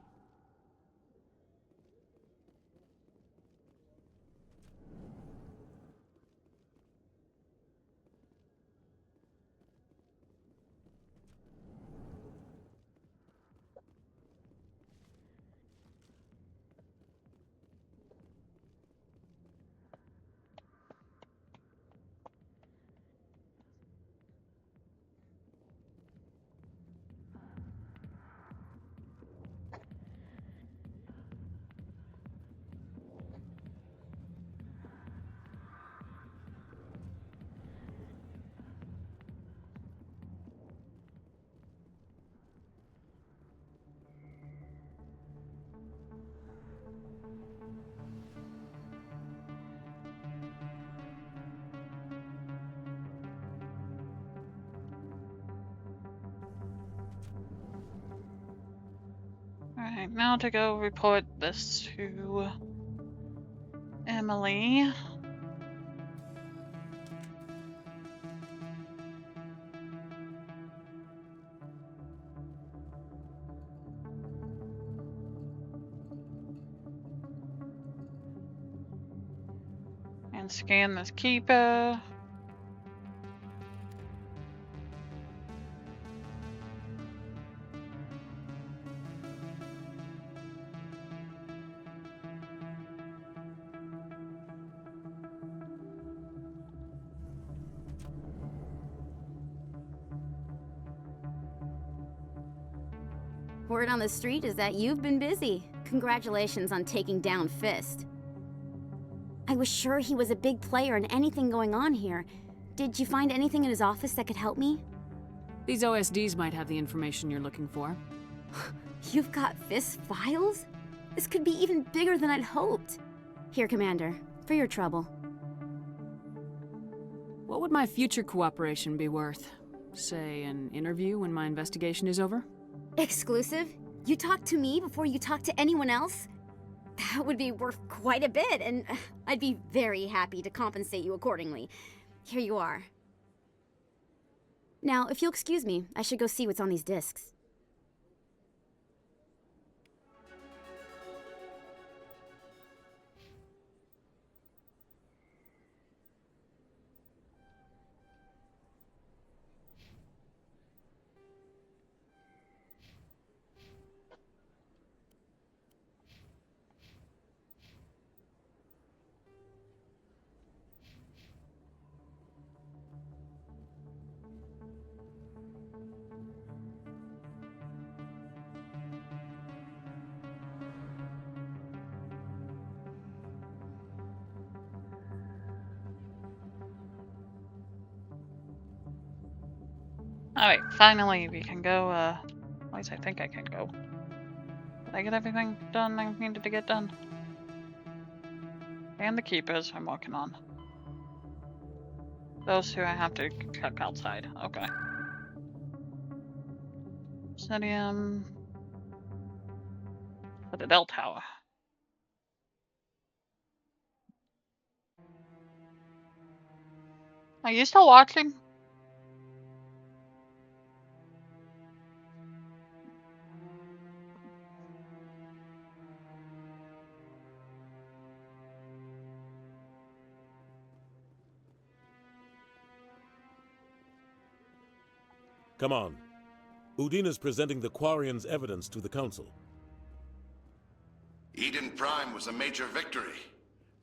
Alright, now to go report this to Emily. And scan this keeper. Word on the street is that you've been busy. Congratulations on taking down Fist. I was sure he was a big player in anything going on here. Did you find anything in his office that could help me? These OSDs might have the information you're looking for. You've got Fist files? This could be even bigger than I'd hoped. Here, Commander, for your trouble. What would my future cooperation be worth? Say, an interview when my investigation is over? Exclusive? You talk to me before you talk to anyone else? That would be worth quite a bit, and I'd be very happy to compensate you accordingly. Here you are. Now, if you'll excuse me, I should go see what's on these discs. Alright, finally we can go, at least I think I can go. Did I get everything done I needed to get done? And the keepers I'm working on. Those two I have to check outside. Okay. Stadium. For the Dell Tower. Are you still watching? Come on. Udina's presenting the Quarians' evidence to the Council. Eden Prime was a major victory.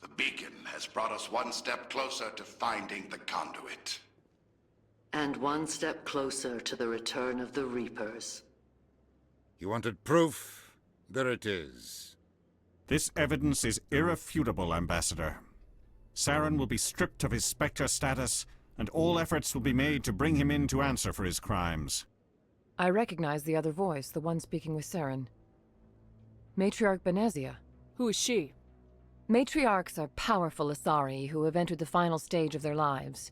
The beacon has brought us one step closer to finding the conduit. And one step closer to the return of the Reapers. You wanted proof? There it is. This evidence is irrefutable, Ambassador. Saren will be stripped of his Spectre status, and all efforts will be made to bring him in to answer for his crimes. I recognize the other voice, the one speaking with Saren. Matriarch Benezia. Who is she? Matriarchs are powerful Asari who have entered the final stage of their lives.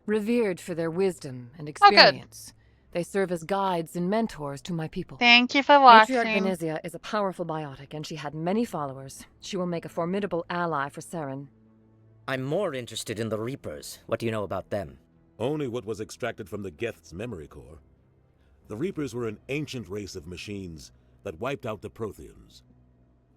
Revered for their wisdom and experience. They serve as guides and mentors to my people. Thank you for watching. Matriarch Benezia is a powerful biotic, and she had many followers. She will make a formidable ally for Saren. I'm more interested in the Reapers. What do you know about them? Only what was extracted from the Geth's memory core. The Reapers were an ancient race of machines that wiped out the Protheans.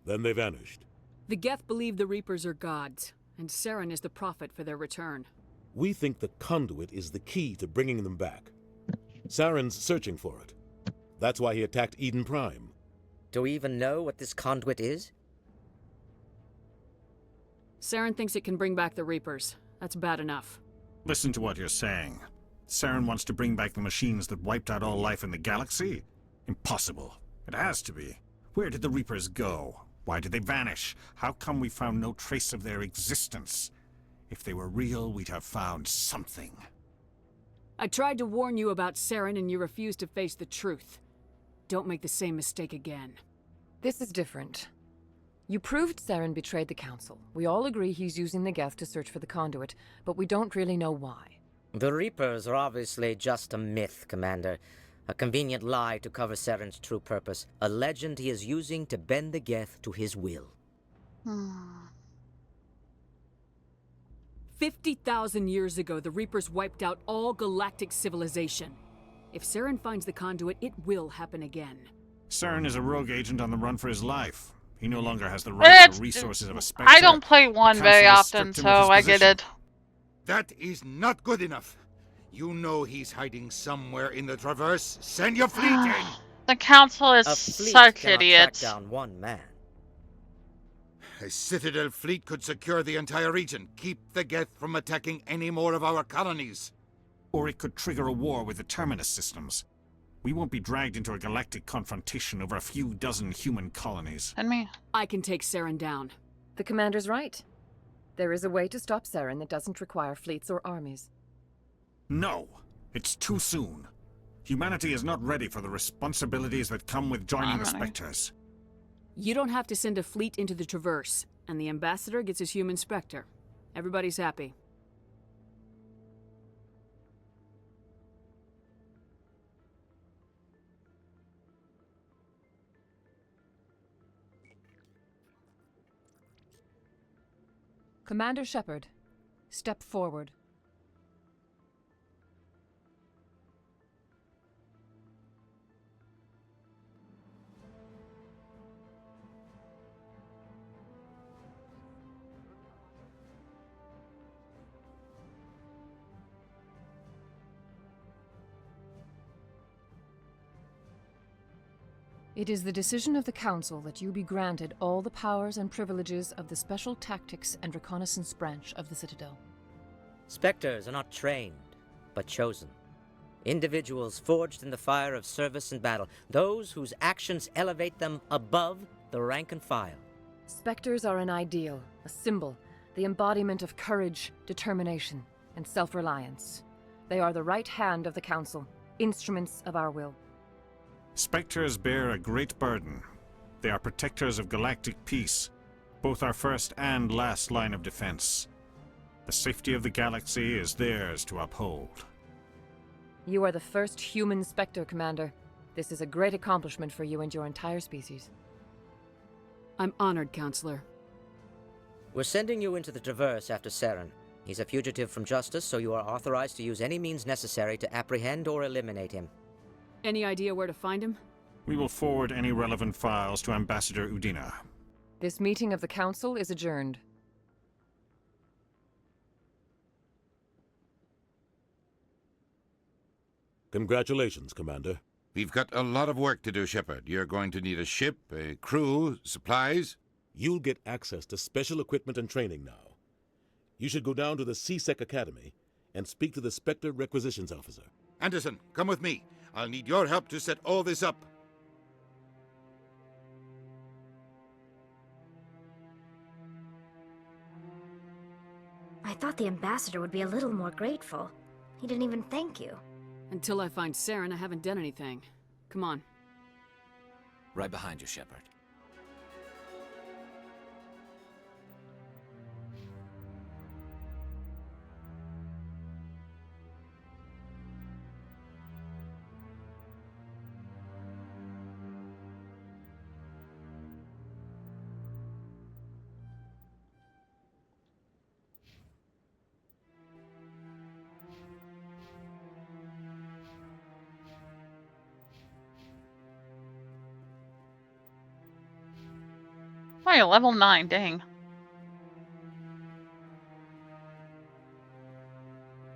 Then they vanished. The Geth believe the Reapers are gods, and Saren is the prophet for their return. We think the Conduit is the key to bringing them back. Saren's searching for it. That's why he attacked Eden Prime. Do we even know what this Conduit is? Saren thinks it can bring back the Reapers. That's bad enough. Listen to what you're saying. Saren wants to bring back the machines that wiped out all life in the galaxy? Impossible. It has to be. Where did the Reapers go? Why did they vanish? How come we found no trace of their existence? If they were real, we'd have found something. I tried to warn you about Saren and you refused to face the truth. Don't make the same mistake again. This is different. You proved Saren betrayed the Council. We all agree he's using the Geth to search for the Conduit, but we don't really know why. The Reapers are obviously just a myth, Commander. A convenient lie to cover Saren's true purpose. A legend he is using to bend the Geth to his will. 50,000 years ago, the Reapers wiped out all galactic civilization. If Saren finds the Conduit, it will happen again. Saren is a rogue agent on the run for his life. He no longer has the rights or resources of a Spectre. I don't play one very often, so I get it. That is not good enough. You know he's hiding somewhere in the Traverse. Send your fleet in! The Council is A fleet such cannot idiots. track down one man. A Citadel fleet could secure the entire region, keep the Geth from attacking any more of our colonies. Or it could trigger a war with the Terminus systems. We won't be dragged into a galactic confrontation over a few dozen human colonies. And me. I can take Saren down. The Commander's right. There is a way to stop Saren that doesn't require fleets or armies. No! It's too soon. Humanity is not ready for the responsibilities that come with joining the Spectres. You don't have to send a fleet into the Traverse, and the Ambassador gets his human Spectre. Everybody's happy. Commander Shepard, step forward. It is the decision of the Council that you be granted all the powers and privileges of the Special Tactics and Reconnaissance Branch of the Citadel. Spectres are not trained, but chosen. Individuals forged in the fire of service and battle. Those whose actions elevate them above the rank and file. Spectres are an ideal, a symbol, the embodiment of courage, determination, and self-reliance. They are the right hand of the Council, instruments of our will. Spectres bear a great burden. They are protectors of galactic peace, both our first and last line of defense. The safety of the galaxy is theirs to uphold. You are the first human Spectre, Commander. This is a great accomplishment for you and your entire species. I'm honored, Counselor. We're sending you into the Traverse after Saren. He's a fugitive from justice, so you are authorized to use any means necessary to apprehend or eliminate him. Any idea where to find him? We will forward any relevant files to Ambassador Udina. This meeting of the Council is adjourned. Congratulations, Commander. We've got a lot of work to do, Shepard. You're going to need a ship, a crew, supplies. You'll get access to special equipment and training now. You should go down to the CSEC Academy and speak to the Spectre Requisitions Officer. Anderson, come with me. I'll need your help to set all this up. I thought the ambassador would be a little more grateful. He didn't even thank you. Until I find Saren, I haven't done anything. Come on. Right behind you, Shepard. Oh, you're level 9, dang.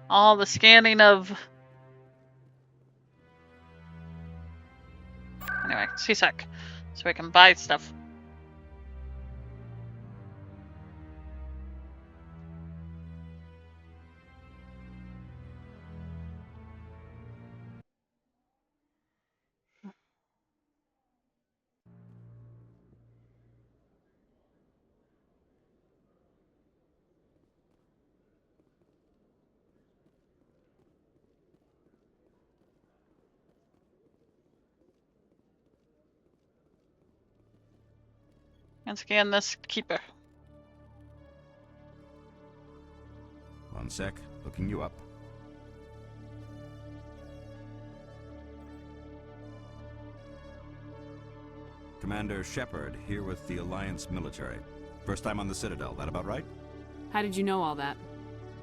All the scanning of... Anyway, C-Sec. So we can buy stuff. And scan this keeper. One sec, looking you up. Commander Shepard, here with the Alliance military. First time on the Citadel, that about right? How did you know all that?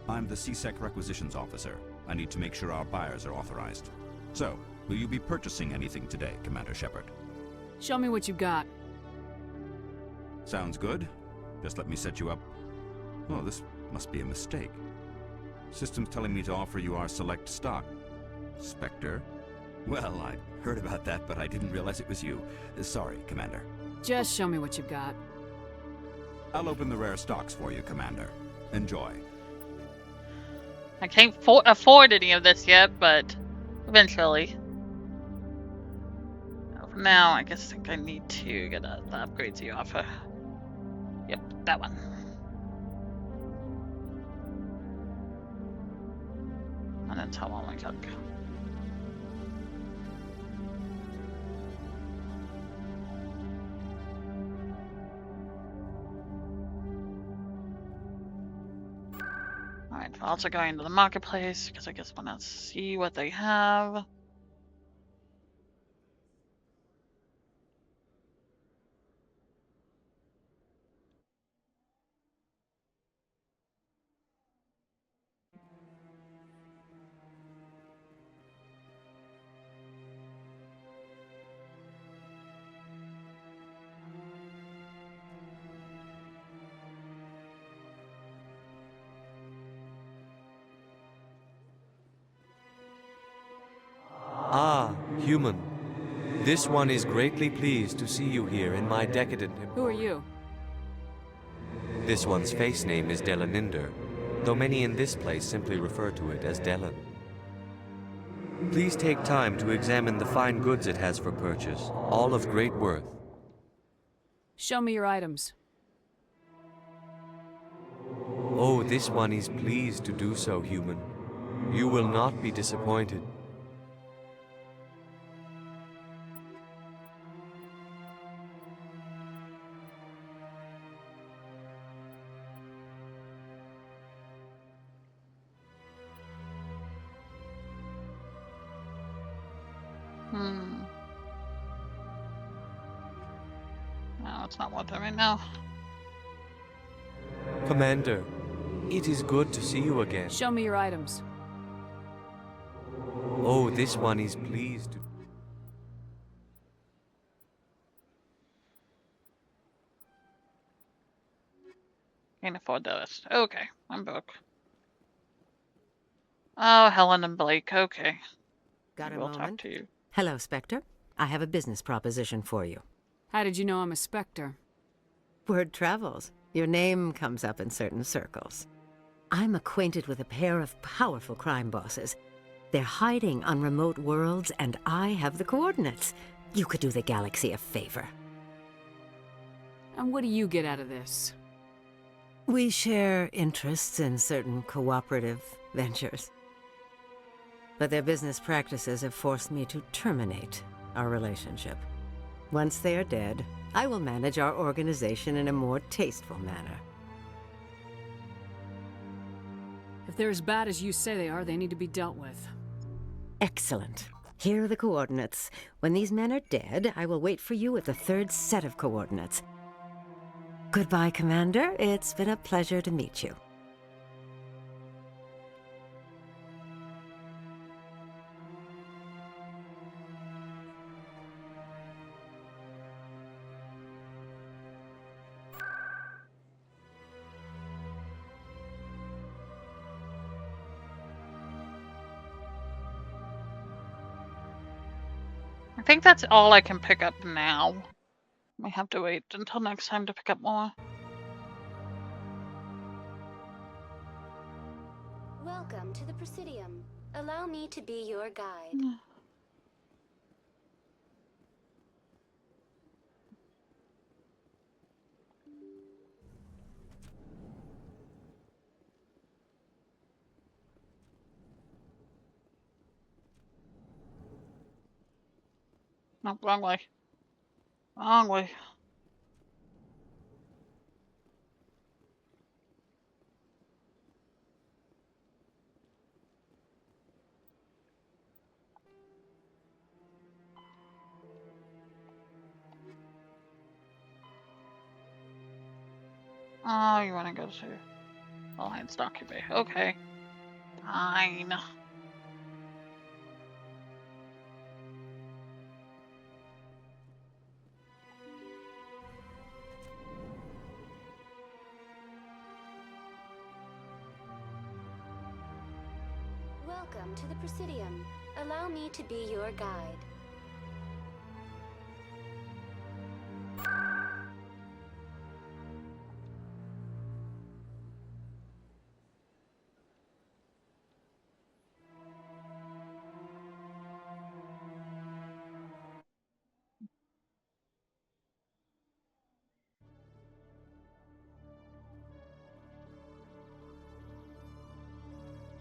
I'm the C-Sec Requisitions Officer. I need to make sure our buyers are authorized. So, will you be purchasing anything today, Commander Shepard? Show me what you got. Sounds good. Just let me set you up. Oh, this must be a mistake. System's telling me to offer you our select stock. Spectre? Well, I heard about that, but I didn't realize it was you. Sorry, Commander. Just show me what you've got. I'll open the rare stocks for you, Commander. Enjoy. I can't afford any of this yet, but eventually. For now, I guess I think I need to get the upgrades you offer. Yep, that one. And then tell all my junk. Alright, we're also going to the marketplace because I guess I want to see what they have. Ah, human. This one is greatly pleased to see you here in my decadent... Who are you? This one's face name is Delaninder, though many in this place simply refer to it as Delan. Please take time to examine the fine goods it has for purchase, all of great worth. Show me your items. Oh, this one is pleased to do so, human. You will not be disappointed. No, it's not worth it right now. Commander, it is good to see you again. Show me your items. Oh, this one is pleased to... Can't afford those. Okay, I'm broke. Oh, Helen and Blake, okay. Got a We'll moment? talk to you. Hello, Spectre. I have a business proposition for you. How did you know I'm a Spectre? Word travels. Your name comes up in certain circles. I'm acquainted with a pair of powerful crime bosses. They're hiding on remote worlds, and I have the coordinates. You could do the galaxy a favor. And what do you get out of this? We share interests in certain cooperative ventures. But their business practices have forced me to terminate our relationship. Once they are dead, I will manage our organization in a more tasteful manner. If they're as bad as you say they are, they need to be dealt with. Excellent. Here are the coordinates. When these men are dead, I will wait for you at the third set of coordinates. Goodbye, Commander. It's been a pleasure to meet you. I think that's all I can pick up now. We have to wait until next time to pick up more. Welcome to the Presidium. Allow me to be your guide. No, wrong way. Wrong way. Oh, you want to go to Alliance Docking Bay. Okay. Fine. Welcome to the Presidium. Allow me to be your guide.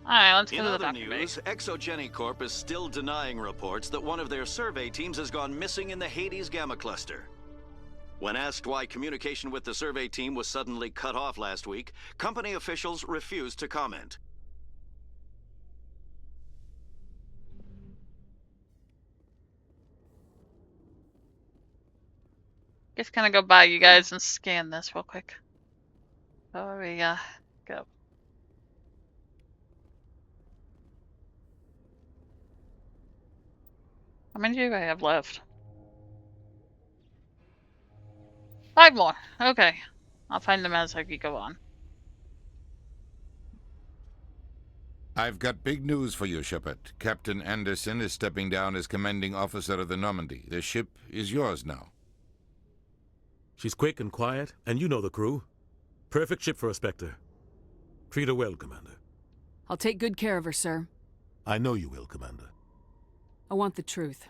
Alright, let's go In to the other Docking Bay. news, Exogeny Corp is still denying reports that one of their survey teams has gone missing in the Hades Gamma Cluster. When asked why communication with the survey team was suddenly cut off last week, company officials refused to comment. Just gonna go by you guys and scan this real quick. Before we go. How many do I have left? 5 more. Okay. I'll find them as I go on. I've got big news for you, Shepard. Captain Anderson is stepping down as commanding officer of the Normandy. The ship is yours now. She's quick and quiet, and you know the crew. Perfect ship for a Spectre. Treat her well, Commander. I'll take good care of her, sir. I know you will, Commander. I want the truth.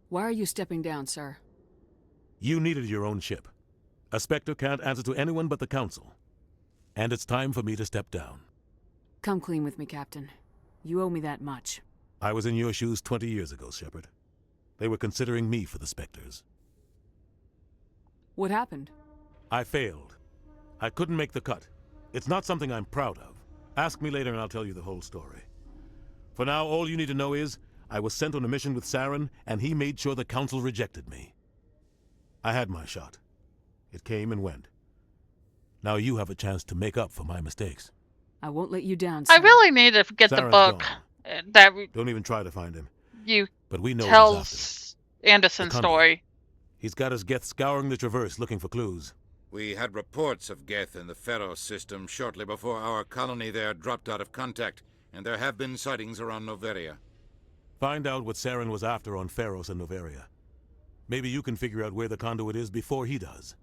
Why are you stepping down, sir? You needed your own ship. A Spectre can't answer to anyone but the Council. And it's time for me to step down. Come clean with me, Captain. You owe me that much. I was in your shoes 20 years ago, Shepard. They were considering me for the Spectres. What happened? I failed. I couldn't make the cut. It's not something I'm proud of. Ask me later and I'll tell you the whole story. For now, all you need to know is, I was sent on a mission with Saren, and he made sure the Council rejected me. I had my shot. It came and went. Now you have a chance to make up for my mistakes. I won't let you down, sir. I really need to get the book that Don't even try to find him. You but we know tells Anderson's story. He's got his Geth scouring the Traverse looking for clues. We had reports of Geth in the Pharos system shortly before our colony there dropped out of contact, and there have been sightings around Noveria. Find out what Saren was after on Pharos and Noveria. Maybe you can figure out where the conduit is before he does.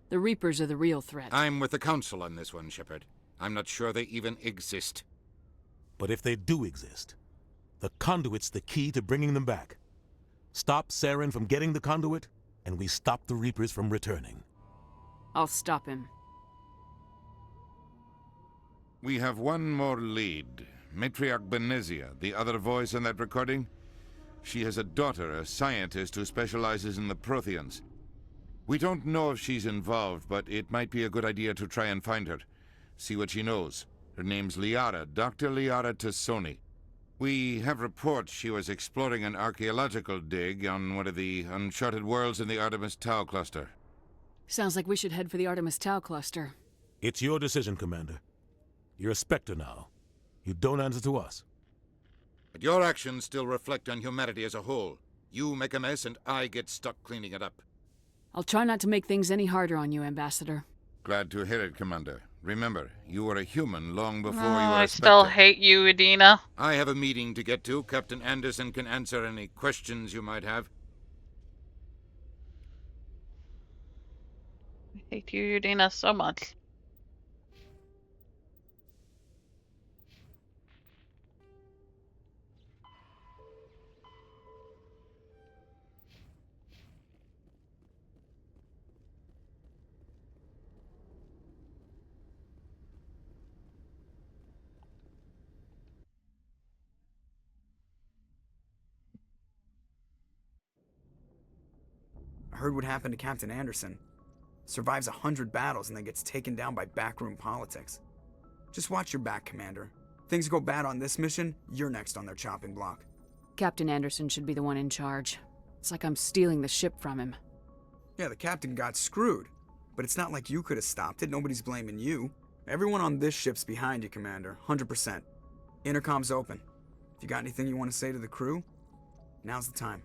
The Reapers are the real threat. I'm with the Council on this one, Shepard. I'm not sure they even exist. But if they do exist, the conduit's the key to bringing them back. Stop Saren from getting the conduit, and we stop the Reapers from returning. I'll stop him. We have one more lead. Matriarch Benezia, the other voice in that recording. She has a daughter, a scientist who specializes in the Protheans. We don't know if she's involved, but it might be a good idea to try and find her. See what she knows. Her name's Liara, Dr. Liara Tassoni. We have reports she was exploring an archaeological dig on one of the uncharted worlds in the Artemis Tau cluster. Sounds like we should head for the Artemis Tau cluster. It's your decision, Commander. You're a Spectre now. You don't answer to us. But your actions still reflect on humanity as a whole. You make a mess and I get stuck cleaning it up. I'll try not to make things any harder on you, Ambassador. Glad to hear it, Commander. Remember, you were a human long before you were a I Spectre. still hate you, Adina. I have a meeting to get to. Captain Anderson can answer any questions you might have. I hate you, Adina, so much. I heard what happened to Captain Anderson. Survives 100 battles and then gets taken down by backroom politics. Just watch your back, Commander. Things go bad on this mission, you're next on their chopping block. Captain Anderson should be the one in charge. It's like I'm stealing the ship from him. Yeah, the captain got screwed. But it's not like you could have stopped it. Nobody's blaming you. Everyone on this ship's behind you, Commander. 100%. Intercom's open. If you got anything you want to say to the crew, now's the time.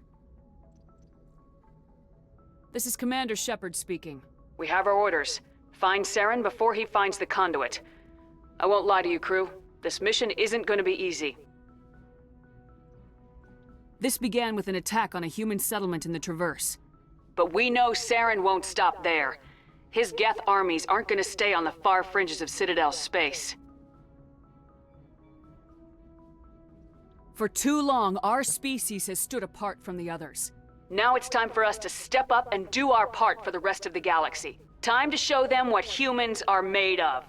This is Commander Shepard speaking. We have our orders. Find Saren before he finds the conduit. I won't lie to you, crew. This mission isn't going to be easy. This began with an attack on a human settlement in the Traverse. But we know Saren won't stop there. His Geth armies aren't going to stay on the far fringes of Citadel space. For too long, our species has stood apart from the others. Now it's time for us to step up and do our part for the rest of the galaxy. Time to show them what humans are made of.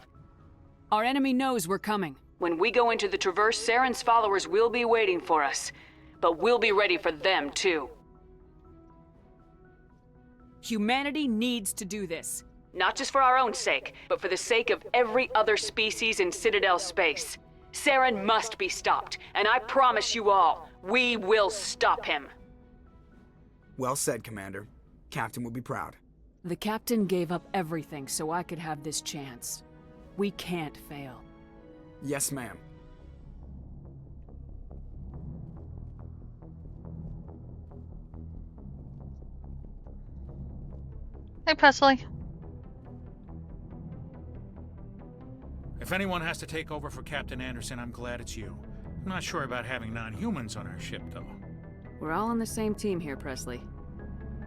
Our enemy knows we're coming. When we go into the Traverse, Saren's followers will be waiting for us. But we'll be ready for them, too. Humanity needs to do this. Not just for our own sake, but for the sake of every other species in Citadel space. Saren must be stopped, and I promise you all, we will stop him. Well said, Commander. Captain will be proud. The Captain gave up everything so I could have this chance. We can't fail. Yes, ma'am. Hey, Presley. If anyone has to take over for Captain Anderson, I'm glad it's you. I'm not sure about having non-humans on our ship, though. We're all on the same team here, Presley.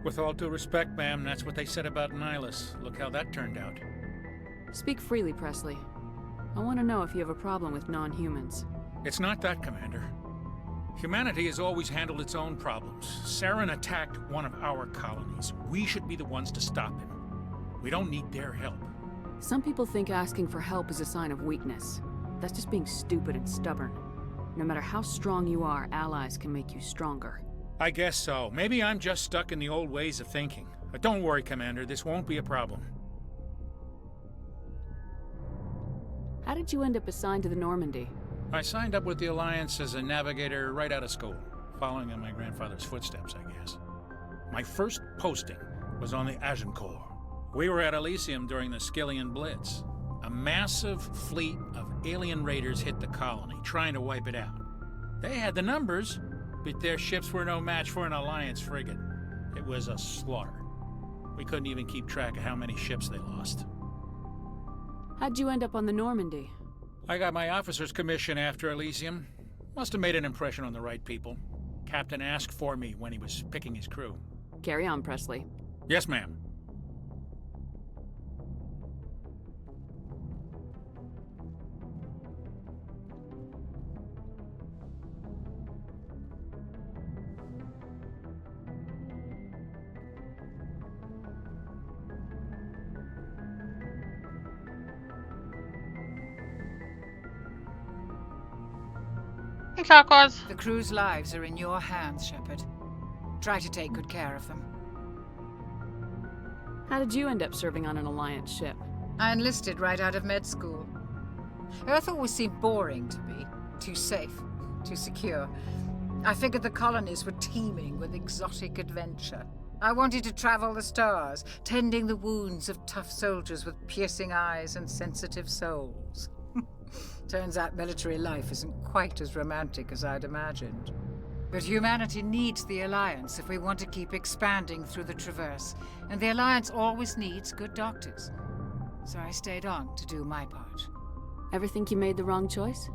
With all due respect, ma'am, that's what they said about Nihilus. Look how that turned out. Speak freely, Presley. I want to know if you have a problem with non-humans. It's not that, Commander. Humanity has always handled its own problems. Saren attacked one of our colonies. We should be the ones to stop him. We don't need their help. Some people think asking for help is a sign of weakness. That's just being stupid and stubborn. No matter how strong you are, allies can make you stronger. I guess so. Maybe I'm just stuck in the old ways of thinking. But don't worry, Commander. This won't be a problem. How did you end up assigned to the Normandy? I signed up with the Alliance as a navigator right out of school, following in my grandfather's footsteps, I guess. My first posting was on the Agincourt. We were at Elysium during the Skillian Blitz. A massive fleet of alien raiders hit the colony, trying to wipe it out. They had the numbers, but their ships were no match for an Alliance frigate. It was a slaughter. We couldn't even keep track of how many ships they lost. How'd you end up on the Normandy? I got my officer's commission after Elysium. Must have made an impression on the right people. Captain asked for me when he was picking his crew. Carry on, Presley. Yes, ma'am. Hey, Clarkos. The crew's lives are in your hands, Shepard. Try to take good care of them. How did you end up serving on an Alliance ship? I enlisted right out of med school. Earth always seemed boring to me. Too safe, too secure. I figured the colonies were teeming with exotic adventure. I wanted to travel the stars, tending the wounds of tough soldiers with piercing eyes and sensitive souls. Turns out military life isn't quite as romantic as I'd imagined. But humanity needs the Alliance if we want to keep expanding through the Traverse, and the Alliance always needs good doctors. So I stayed on to do my part. Ever think you made the wrong choice?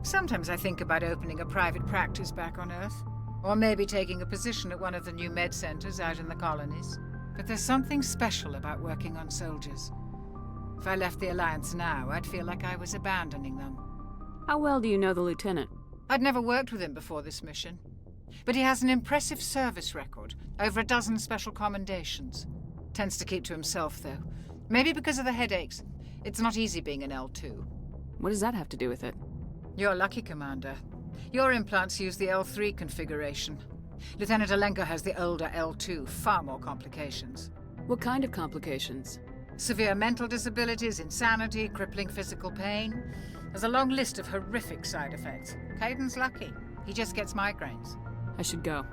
Sometimes I think about opening a private practice back on Earth, or maybe taking a position at one of the new med centers out in the colonies. But there's something special about working on soldiers. If I left the Alliance now, I'd feel like I was abandoning them. How well do you know the Lieutenant? I'd never worked with him before this mission. But he has an impressive service record, over a dozen special commendations. Tends to keep to himself, though. Maybe because of the headaches. It's not easy being an L2. What does that have to do with it? You're lucky, Commander. Your implants use the L3 configuration. Lieutenant Alenko has the older L2, far more complications. What kind of complications? Severe mental disabilities, insanity, crippling physical pain. There's a long list of horrific side effects. Kaiden's lucky. He just gets migraines. I should go.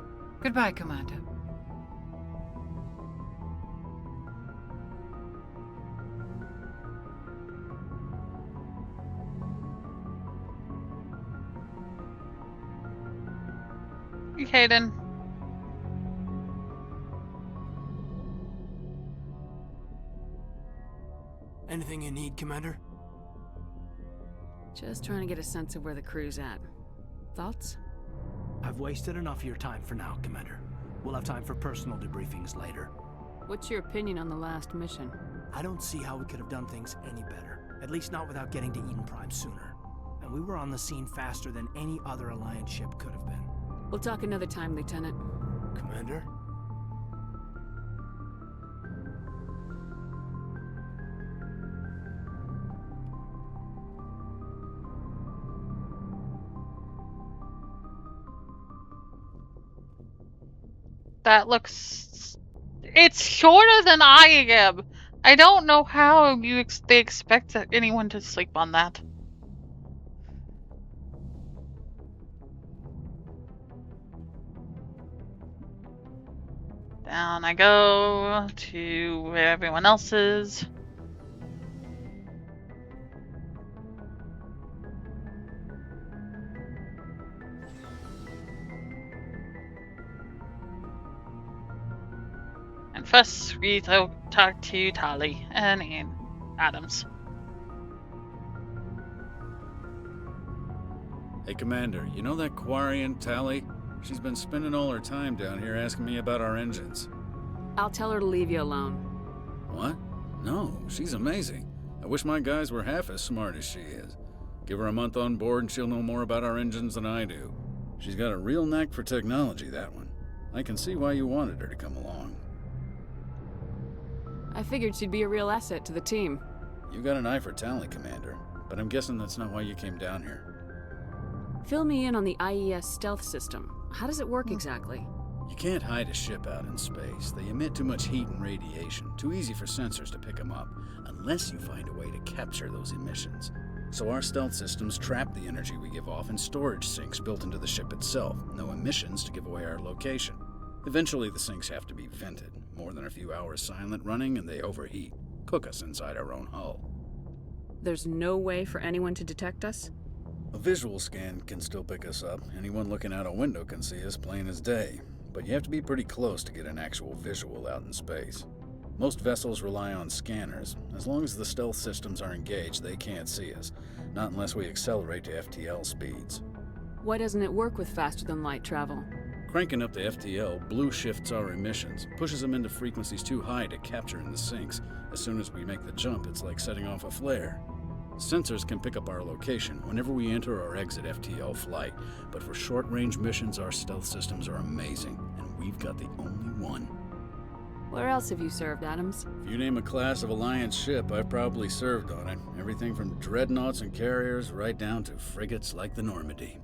Goodbye, Commander. Kaiden. Anything you need, Commander? Just trying to get a sense of where the crew's at. Thoughts? I've wasted enough of your time for now, Commander. We'll have time for personal debriefings later. What's your opinion on the last mission? I don't see how we could have done things any better. At least not without getting to Eden Prime sooner. And we were on the scene faster than any other Alliance ship could have been. We'll talk another time, Lieutenant. Commander? That looks... It's shorter than I am. I don't know how they expect anyone to sleep on that. Down I go to where everyone else is. And first we talk to Tali and Ian Adams. Hey, Commander, you know that Quarian, Tali? She's been spending all her time down here asking me about our engines. I'll tell her to leave you alone. What? No, she's amazing. I wish my guys were half as smart as she is. Give her a month on board and she'll know more about our engines than I do. She's got a real knack for technology, that one. I can see why you wanted her to come along. I figured she'd be a real asset to the team. You got an eye for talent, Commander, but I'm guessing that's not why you came down here. Fill me in on the IES stealth system. How does it work exactly? You can't hide a ship out in space. They emit too much heat and radiation. Too easy for sensors to pick them up, unless you find a way to capture those emissions. So our stealth systems trap the energy we give off in storage sinks built into the ship itself. No emissions to give away our location. Eventually the sinks have to be vented. More than a few hours silent running and they overheat. Cook us inside our own hull. There's no way for anyone to detect us? A visual scan can still pick us up. Anyone looking out a window can see us plain as day. But you have to be pretty close to get an actual visual out in space. Most vessels rely on scanners. As long as the stealth systems are engaged, they can't see us. Not unless we accelerate to FTL speeds. Why doesn't it work with faster-than-light travel? Cranking up the FTL blue shifts our emissions, pushes them into frequencies too high to capture in the sinks. As soon as we make the jump, it's like setting off a flare. Sensors can pick up our location whenever we enter or exit FTL flight, but for short-range missions, our stealth systems are amazing, and we've got the only one. Where else have you served, Adams? If you name a class of Alliance ship, I've probably served on it. Everything from dreadnoughts and carriers right down to frigates like the Normandy.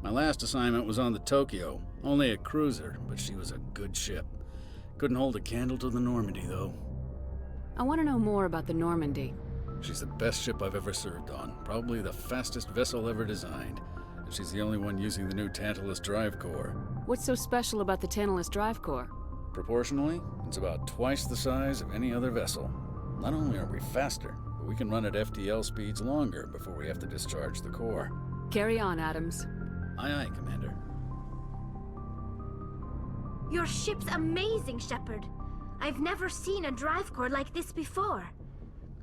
My last assignment was on the Tokyo. Only a cruiser, but she was a good ship. Couldn't hold a candle to the Normandy, though. I want to know more about the Normandy. She's the best ship I've ever served on. Probably the fastest vessel ever designed. And she's the only one using the new Tantalus drive core. What's so special about the Tantalus drive core? Proportionally, it's about twice the size of any other vessel. Not only are we faster, but we can run at FTL speeds longer before we have to discharge the core. Carry on, Adams. Aye, aye, Commander. Your ship's amazing, Shepard. I've never seen a drive core like this before.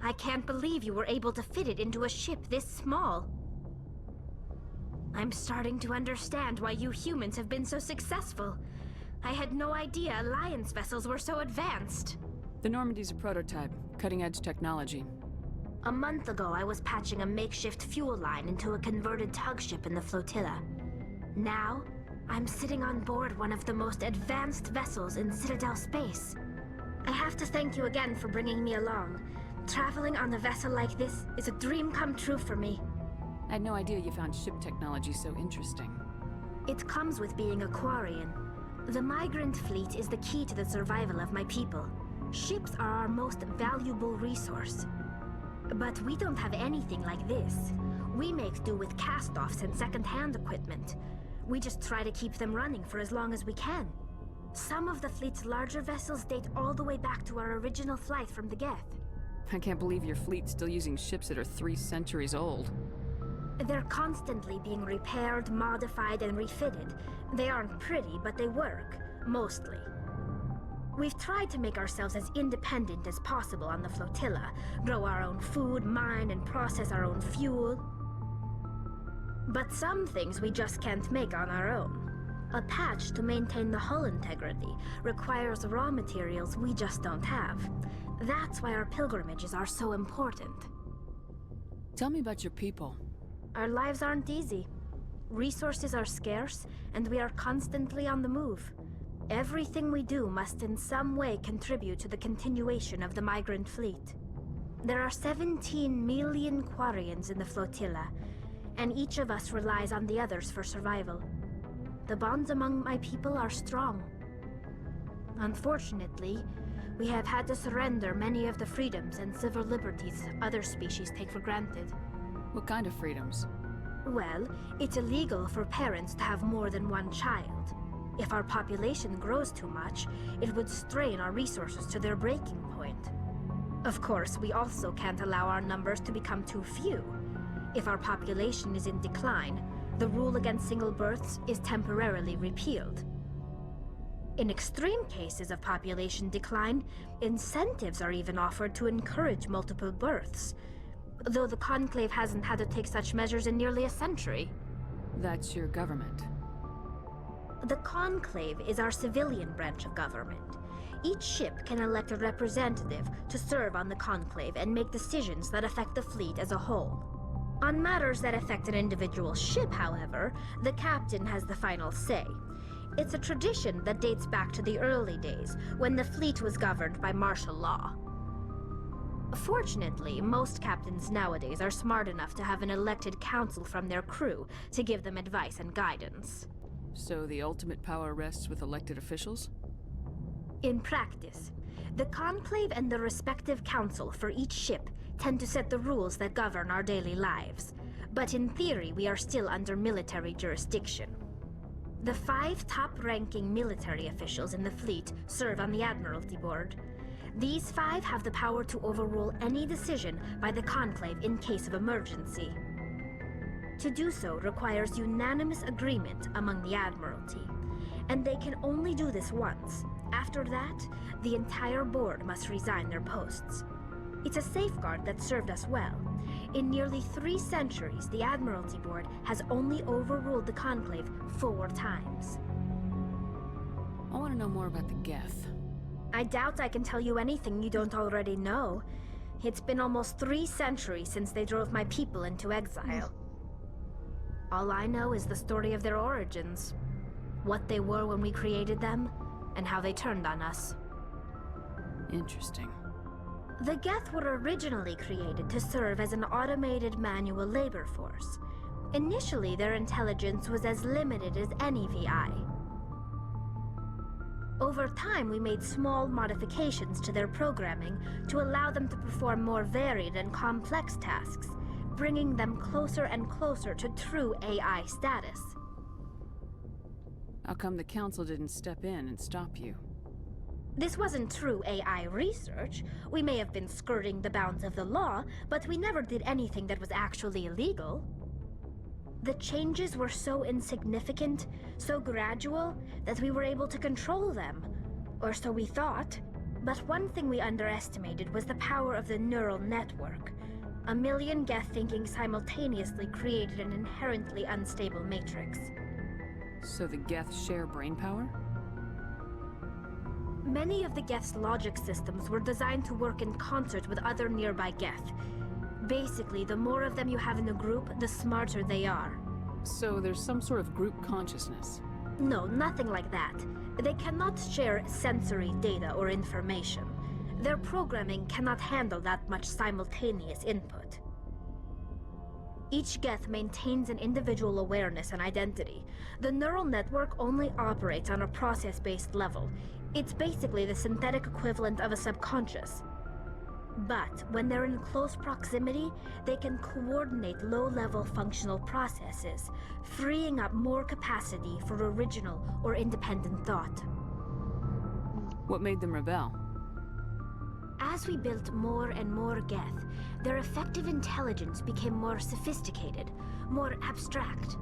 I can't believe you were able to fit it into a ship this small. I'm starting to understand why you humans have been so successful. I had no idea Alliance vessels were so advanced. The Normandy's a prototype, cutting-edge technology. A month ago, I was patching a makeshift fuel line into a converted tug ship in the flotilla. Now, I'm sitting on board one of the most advanced vessels in Citadel space. I have to thank you again for bringing me along. Traveling on a vessel like this is a dream come true for me. I had no idea you found ship technology so interesting. It comes with being a Quarian. The migrant fleet is the key to the survival of my people. Ships are our most valuable resource. But we don't have anything like this. We make do with cast-offs and second-hand equipment. We just try to keep them running for as long as we can. Some of the fleet's larger vessels date all the way back to our original flight from the Geth. I can't believe your fleet's still using ships that are 3 centuries old. They're constantly being repaired, modified, and refitted. They aren't pretty, but they work, mostly. We've tried to make ourselves as independent as possible on the flotilla, grow our own food, mine and process our own fuel. But some things we just can't make on our own. A patch to maintain the hull integrity requires raw materials we just don't have. That's why our pilgrimages are so important. Tell me about your people. Our lives aren't easy. Resources are scarce, and we are constantly on the move. Everything we do must in some way contribute to the continuation of the migrant fleet. There are 17 million Quarians in the flotilla, and each of us relies on the others for survival. The bonds among my people are strong. Unfortunately, we have had to surrender many of the freedoms and civil liberties other species take for granted. What kind of freedoms? Well, it's illegal for parents to have more than one child. If our population grows too much, it would strain our resources to their breaking point. Of course, we also can't allow our numbers to become too few. If our population is in decline, the rule against single births is temporarily repealed. In extreme cases of population decline, incentives are even offered to encourage multiple births, though the Conclave hasn't had to take such measures in nearly a century. That's your government. The Conclave is our civilian branch of government. Each ship can elect a representative to serve on the Conclave and make decisions that affect the fleet as a whole. On matters that affect an individual ship, however, the captain has the final say. It's a tradition that dates back to the early days, when the fleet was governed by martial law. Fortunately, most captains nowadays are smart enough to have an elected council from their crew to give them advice and guidance. So the ultimate power rests with elected officials? In practice, the Conclave and the respective council for each ship tend to set the rules that govern our daily lives. But in theory, we are still under military jurisdiction. The 5 top-ranking military officials in the fleet serve on the Admiralty Board. These 5 have the power to overrule any decision by the Conclave in case of emergency. To do so requires unanimous agreement among the Admiralty, and they can only do this once. After that, the entire board must resign their posts. It's a safeguard that served us well. In nearly 3 centuries, the Admiralty Board has only overruled the Conclave 4 times. I want to know more about the Geth. I doubt I can tell you anything you don't already know. It's been almost 3 centuries since they drove my people into exile. All I know is the story of their origins, what they were when we created them, and how they turned on us. Interesting. The Geth were originally created to serve as an automated manual labor force. Initially, their intelligence was as limited as any VI. Over time, we made small modifications to their programming to allow them to perform more varied and complex tasks, bringing them closer and closer to true AI status. How come the Council didn't step in and stop you? This wasn't true AI research. We may have been skirting the bounds of the law, but we never did anything that was actually illegal. The changes were so insignificant, so gradual, that we were able to control them. Or so we thought. But one thing we underestimated was the power of the neural network. A million Geth thinking simultaneously created an inherently unstable matrix. So the Geth share brainpower? Many of the Geth's logic systems were designed to work in concert with other nearby Geth. Basically, the more of them you have in a group, the smarter they are. So there's some sort of group consciousness? No, nothing like that. They cannot share sensory data or information. Their programming cannot handle that much simultaneous input. Each Geth maintains an individual awareness and identity. The neural network only operates on a process-based level. It's basically the synthetic equivalent of a subconscious. But when they're in close proximity, they can coordinate low-level functional processes, freeing up more capacity for original or independent thought. What made them rebel? As we built more and more Geth, their effective intelligence became more sophisticated, more abstract.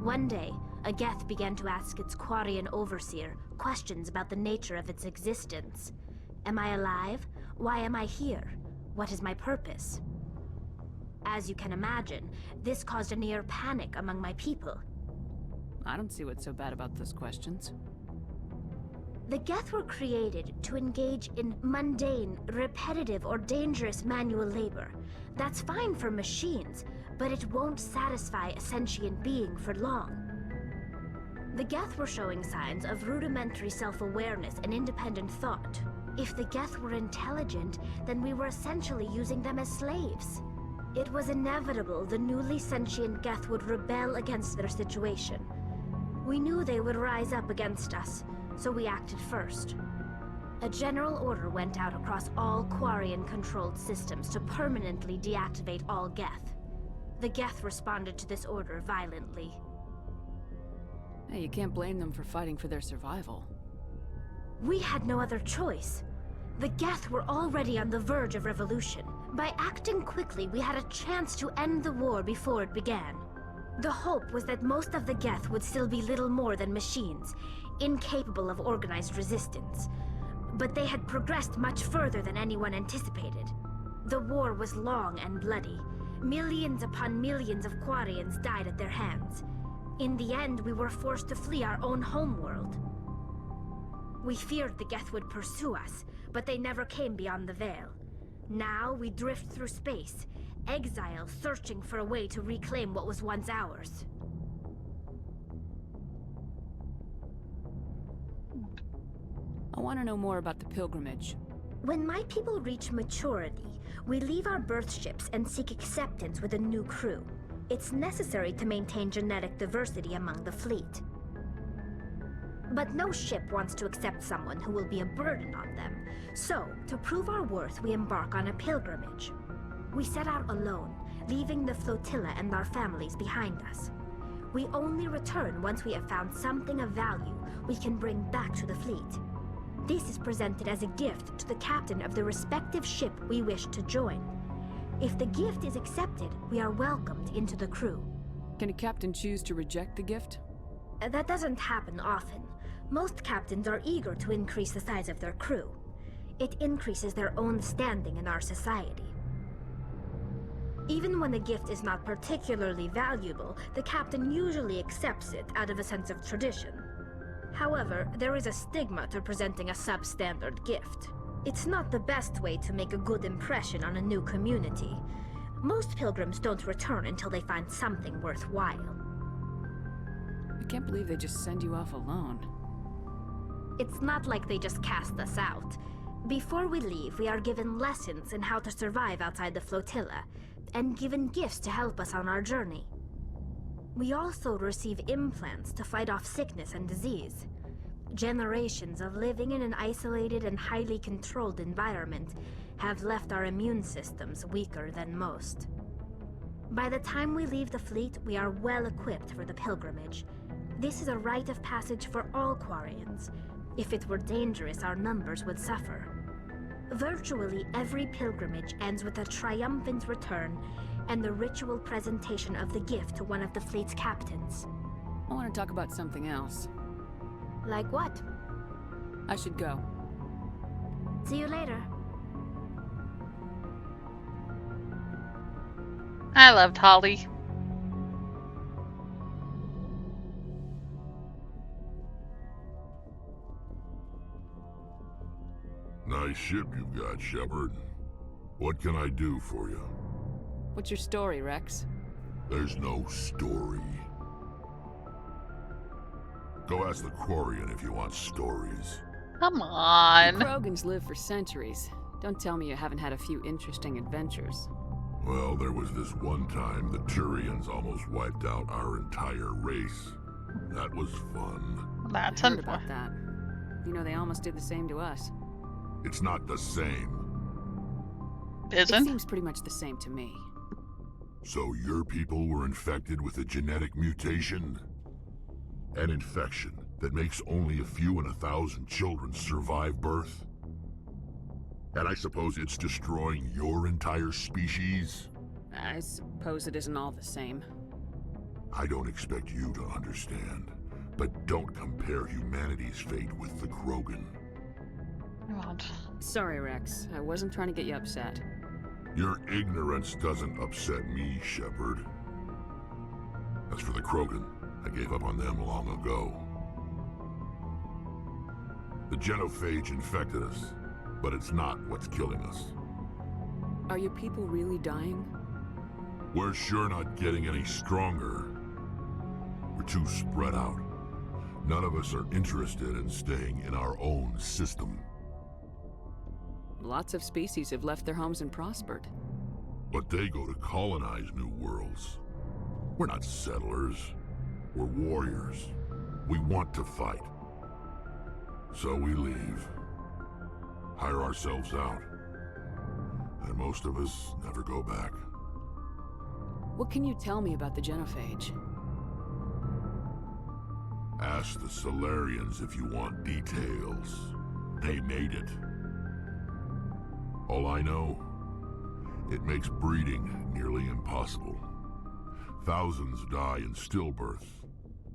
One day, a Geth began to ask its Quarian overseer questions about the nature of its existence. Am I alive? Why am I here? What is my purpose? As you can imagine, this caused a near panic among my people. I don't see what's so bad about those questions. The Geth were created to engage in mundane, repetitive, or dangerous manual labor. That's fine for machines, but it won't satisfy a sentient being for long. The Geth were showing signs of rudimentary self-awareness and independent thought. If the Geth were intelligent, then we were essentially using them as slaves. It was inevitable the newly sentient Geth would rebel against their situation. We knew they would rise up against us, so we acted first. A general order went out across all Quarian-controlled systems to permanently deactivate all Geth. The Geth responded to this order violently. Hey, you can't blame them for fighting for their survival. We had no other choice. The Geth were already on the verge of revolution. By acting quickly, we had a chance to end the war before it began. The hope was that most of the Geth would still be little more than machines, incapable of organized resistance. But they had progressed much further than anyone anticipated. The war was long and bloody. Millions upon millions of Quarians died at their hands. In the end, we were forced to flee our own homeworld. We feared the Geth would pursue us, but they never came beyond the Veil. Now we drift through space, exile searching for a way to reclaim what was once ours. I want to know more about the pilgrimage. When my people reach maturity, we leave our birth ships and seek acceptance with a new crew. It's necessary to maintain genetic diversity among the fleet. But no ship wants to accept someone who will be a burden on them. So, to prove our worth, we embark on a pilgrimage. We set out alone, leaving the flotilla and our families behind us. We only return once we have found something of value we can bring back to the fleet. This is presented as a gift to the captain of the respective ship we wish to join. If the gift is accepted, we are welcomed into the crew. Can a captain choose to reject the gift? That doesn't happen often. Most captains are eager to increase the size of their crew. It increases their own standing in our society. Even when the gift is not particularly valuable, the captain usually accepts it out of a sense of tradition. However, there is a stigma to presenting a substandard gift. It's not the best way to make a good impression on a new community. Most pilgrims don't return until they find something worthwhile. I can't believe they just send you off alone. It's not like they just cast us out. Before we leave, we are given lessons in how to survive outside the flotilla, and given gifts to help us on our journey. We also receive implants to fight off sickness and disease. Generations of living in an isolated and highly controlled environment have left our immune systems weaker than most. By the time we leave the fleet, we are well equipped for the pilgrimage. This is a rite of passage for all Quarians. If it were dangerous, our numbers would suffer. Virtually every pilgrimage ends with a triumphant return and the ritual presentation of the gift to one of the fleet's captains. I want to talk about something else. Like what? I should go. See you later. I loved Holly. Nice ship you've got, Shepard. What can I do for you? What's your story, Rex? There's no story. Go ask the Quarian if you want stories. Come on. The Krogans live for centuries. Don't tell me you haven't had a few interesting adventures. Well, there was this one time the Turians almost wiped out our entire race. That was fun. That's I heard about that. You know, they almost did the same to us. It's not the same. Isn't? It seems pretty much the same to me. So your people were infected with a genetic mutation? An infection that makes only a few in 1,000 children survive birth? And I suppose it's destroying your entire species? I suppose it isn't all the same. I don't expect you to understand, but don't compare humanity's fate with the Krogan. Sorry, Rex. I wasn't trying to get you upset. Your ignorance doesn't upset me, Shepard. As for the Krogan, I gave up on them long ago. The genophage infected us, but it's not what's killing us. Are your people really dying? We're sure not getting any stronger. We're too spread out. None of us are interested in staying in our own system. Lots of species have left their homes and prospered. But they go to colonize new worlds. We're not settlers. We're warriors. We want to fight. So we leave. Hire ourselves out. And most of us never go back. What can you tell me about the genophage? Ask the Solarians if you want details. They made it. All I know, it makes breeding nearly impossible. Thousands die in stillbirth,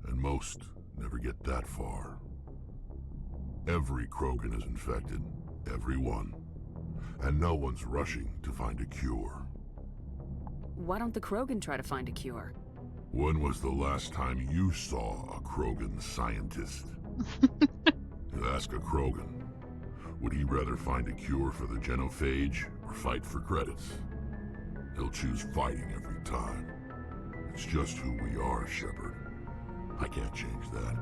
and most never get that far. Every Krogan is infected, every one, and no one's rushing to find a cure. Why don't the Krogan try to find a cure? When was the last time you saw a Krogan scientist? You ask a Krogan. Would he rather find a cure for the genophage or fight for credits? He'll choose fighting every time. It's just who we are, Shepard. I can't change that.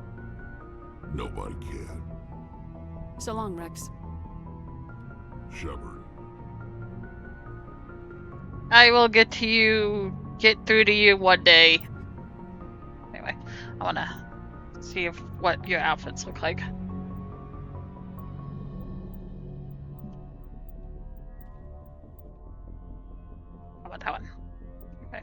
Nobody can. So long, Rex. Shepard. I will get through to you one day. Anyway, I wanna see what your outfits look like. How about that one? Okay.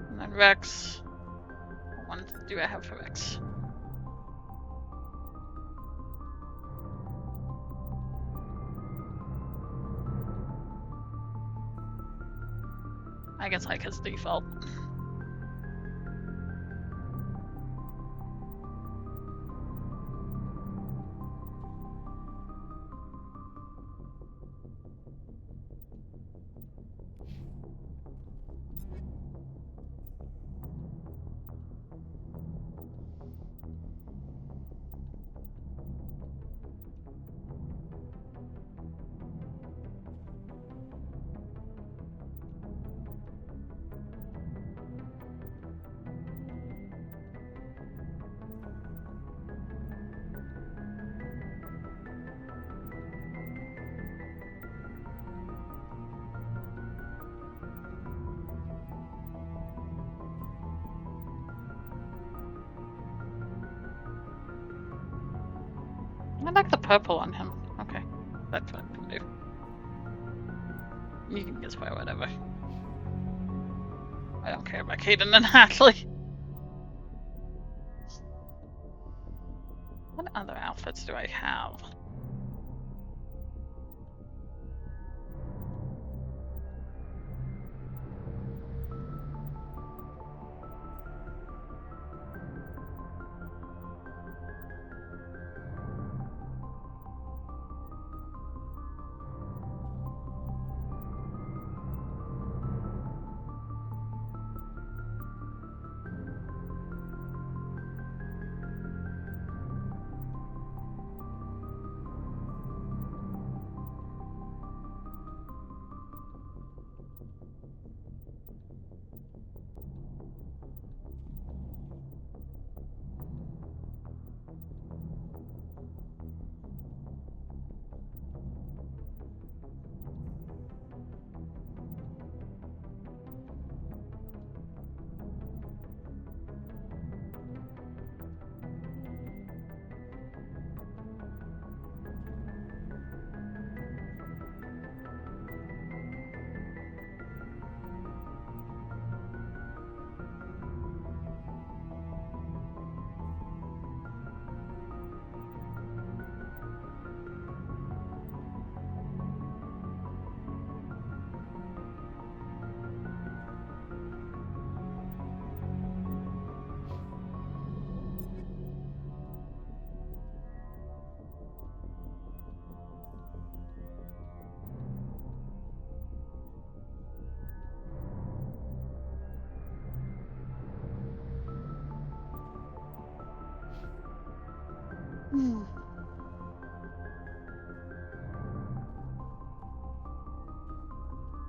And then Rex. What one do I have for Rex? I guess like his default. like the purple on him. Okay, that's what I can do. You can just wear whatever. I don't care about Caden and Ashley. What other outfits do I have?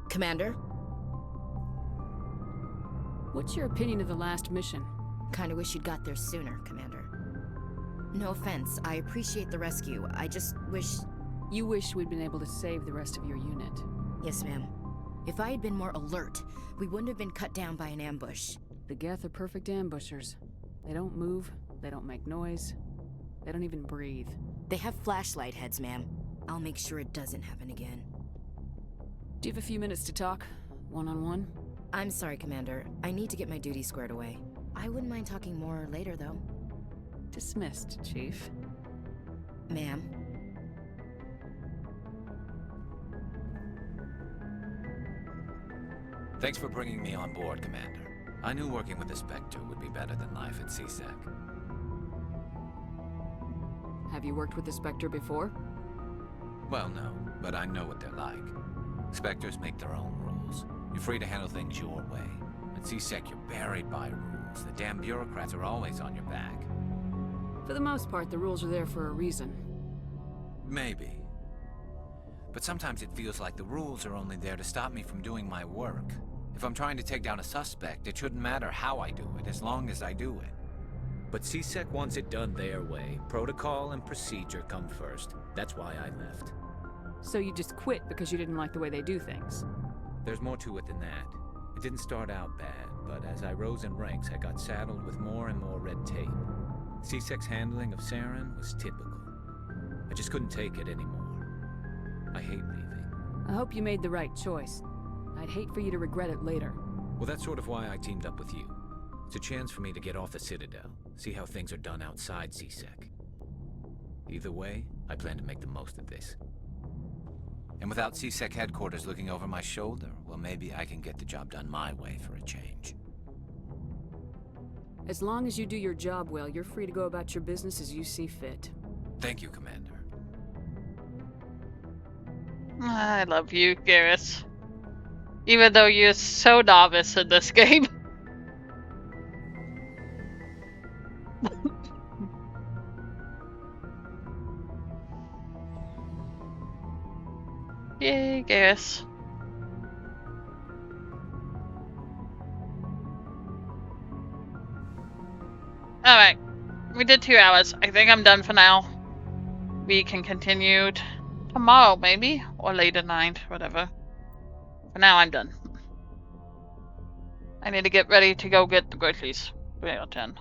Commander? What's your opinion of the last mission? Kinda wish you'd got there sooner, Commander. No offense, I appreciate the rescue. I just wish... You wish we'd been able to save the rest of your unit. Yes, ma'am. If I had been more alert, we wouldn't have been cut down by an ambush. The Geth are perfect ambushers. They don't move, they don't make noise, they don't even breathe. They have flashlight heads, ma'am. I'll make sure it doesn't happen again. Do you have a few minutes to talk? One-on-one? I'm sorry, Commander. I need to get my duties squared away. I wouldn't mind talking more later, though. Dismissed, Chief. Ma'am. Thanks for bringing me on board, Commander. I knew working with the Spectre would be better than life at C-Sec. Have you worked with the Spectre before? Well, no, but I know what they're like. Spectres make their own rules. You're free to handle things your way. At C-Sec, you're buried by rules. The damn bureaucrats are always on your back. For the most part, the rules are there for a reason. Maybe. But sometimes it feels like the rules are only there to stop me from doing my work. If I'm trying to take down a suspect, it shouldn't matter how I do it, as long as I do it. But C-Sec wants it done their way. Protocol and procedure come first. That's why I left. So you just quit because you didn't like the way they do things? There's more to it than that. It didn't start out bad, but as I rose in ranks, I got saddled with more and more red tape. C-Sec's handling of Saren was typical. I just couldn't take it anymore. I hate leaving. I hope you made the right choice. I'd hate for you to regret it later. Well, that's sort of why I teamed up with you. It's a chance for me to get off the Citadel, see how things are done outside C-Sec. Either way, I plan to make the most of this. And without C-Sec headquarters looking over my shoulder, well, maybe I can get the job done my way for a change. As long as you do your job well, you're free to go about your business as you see fit. Thank you, Commander. I love you, Garrus. Even though you're so novice in this game. Yay, Garrus. Alright, we did 2 hours. I think I'm done for now. We can continue tomorrow, maybe? Or later night, whatever. For now, I'm done. I need to get ready to go get the groceries. 3 out of 10.